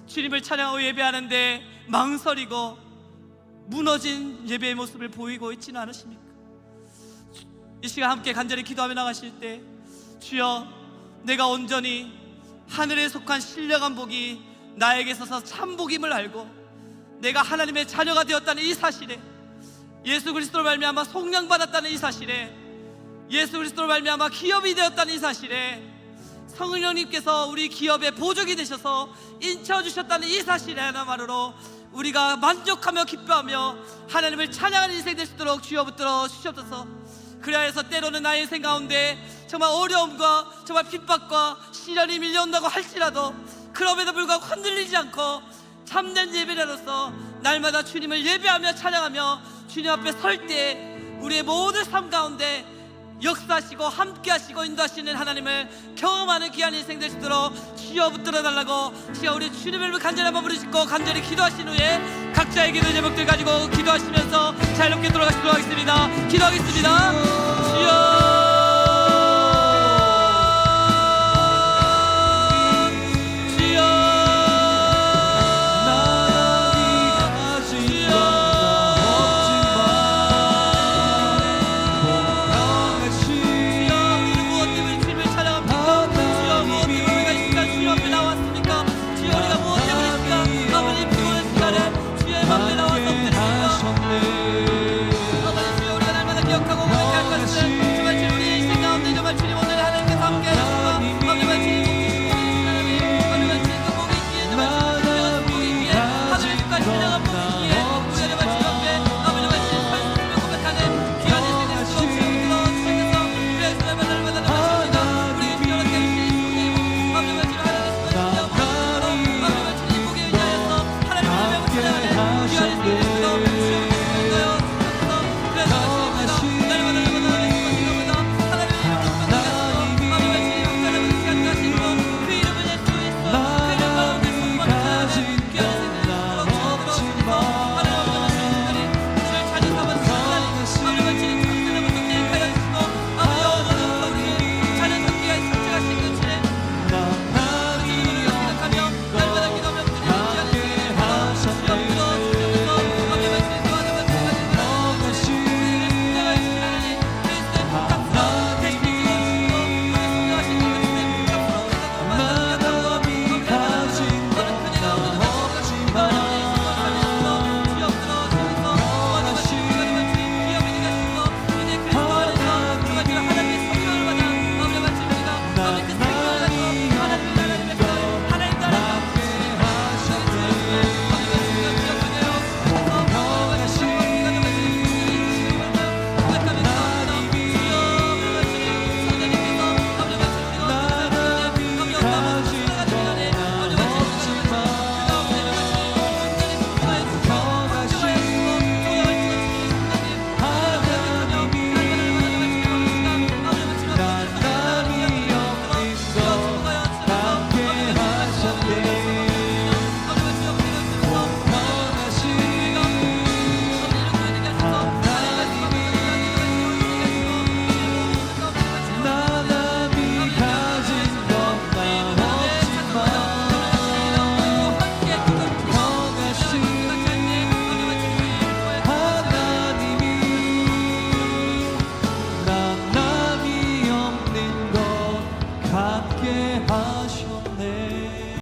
주님을 찬양하고 예배하는데 망설이고 무너진 예배의 모습을 보이고 있지는 않으십니까? 이 시간 함께 간절히 기도하며 나가실 때, 주여, 내가 온전히 하늘에 속한 신령한 복이 나에게 있어서 참 복임을 알고 내가 하나님의 자녀가 되었다는 이 사실에, 예수 그리스도로 말미암아 속량받았다는 이 사실에, 예수 그리스도로 말미암아 기업이 되었다는 이 사실에, 성령님께서 우리 기업의 보조기 되셔서 인쳐 주셨다는 이 사실에 하나만으로 우리가 만족하며 기뻐하며 하나님을 찬양하는 인생 될 수 있도록 주여 붙들어 주시옵소서. 그래야 해서 때로는 나의 인생 가운데 정말 어려움과 정말 핍박과 시련이 밀려온다고 할지라도 그럼에도 불구하고 흔들리지 않고 참된 예배자로서 날마다 주님을 예배하며 찬양하며 주님 앞에 설 때 우리의 모든 삶 가운데 역사하시고 함께하시고 인도하시는 하나님을 경험하는 귀한 인생 될 수 있도록 주여 붙들어 달라고 시간 우리 주님을 위해 간절히 한번 부르시고 간절히 기도하신 후에 각자의 기도 제목들 가지고 기도하시면서 자유롭게 돌아가시도록 하겠습니다. 기도하겠습니다. 주여, 기억하고 고백할 것을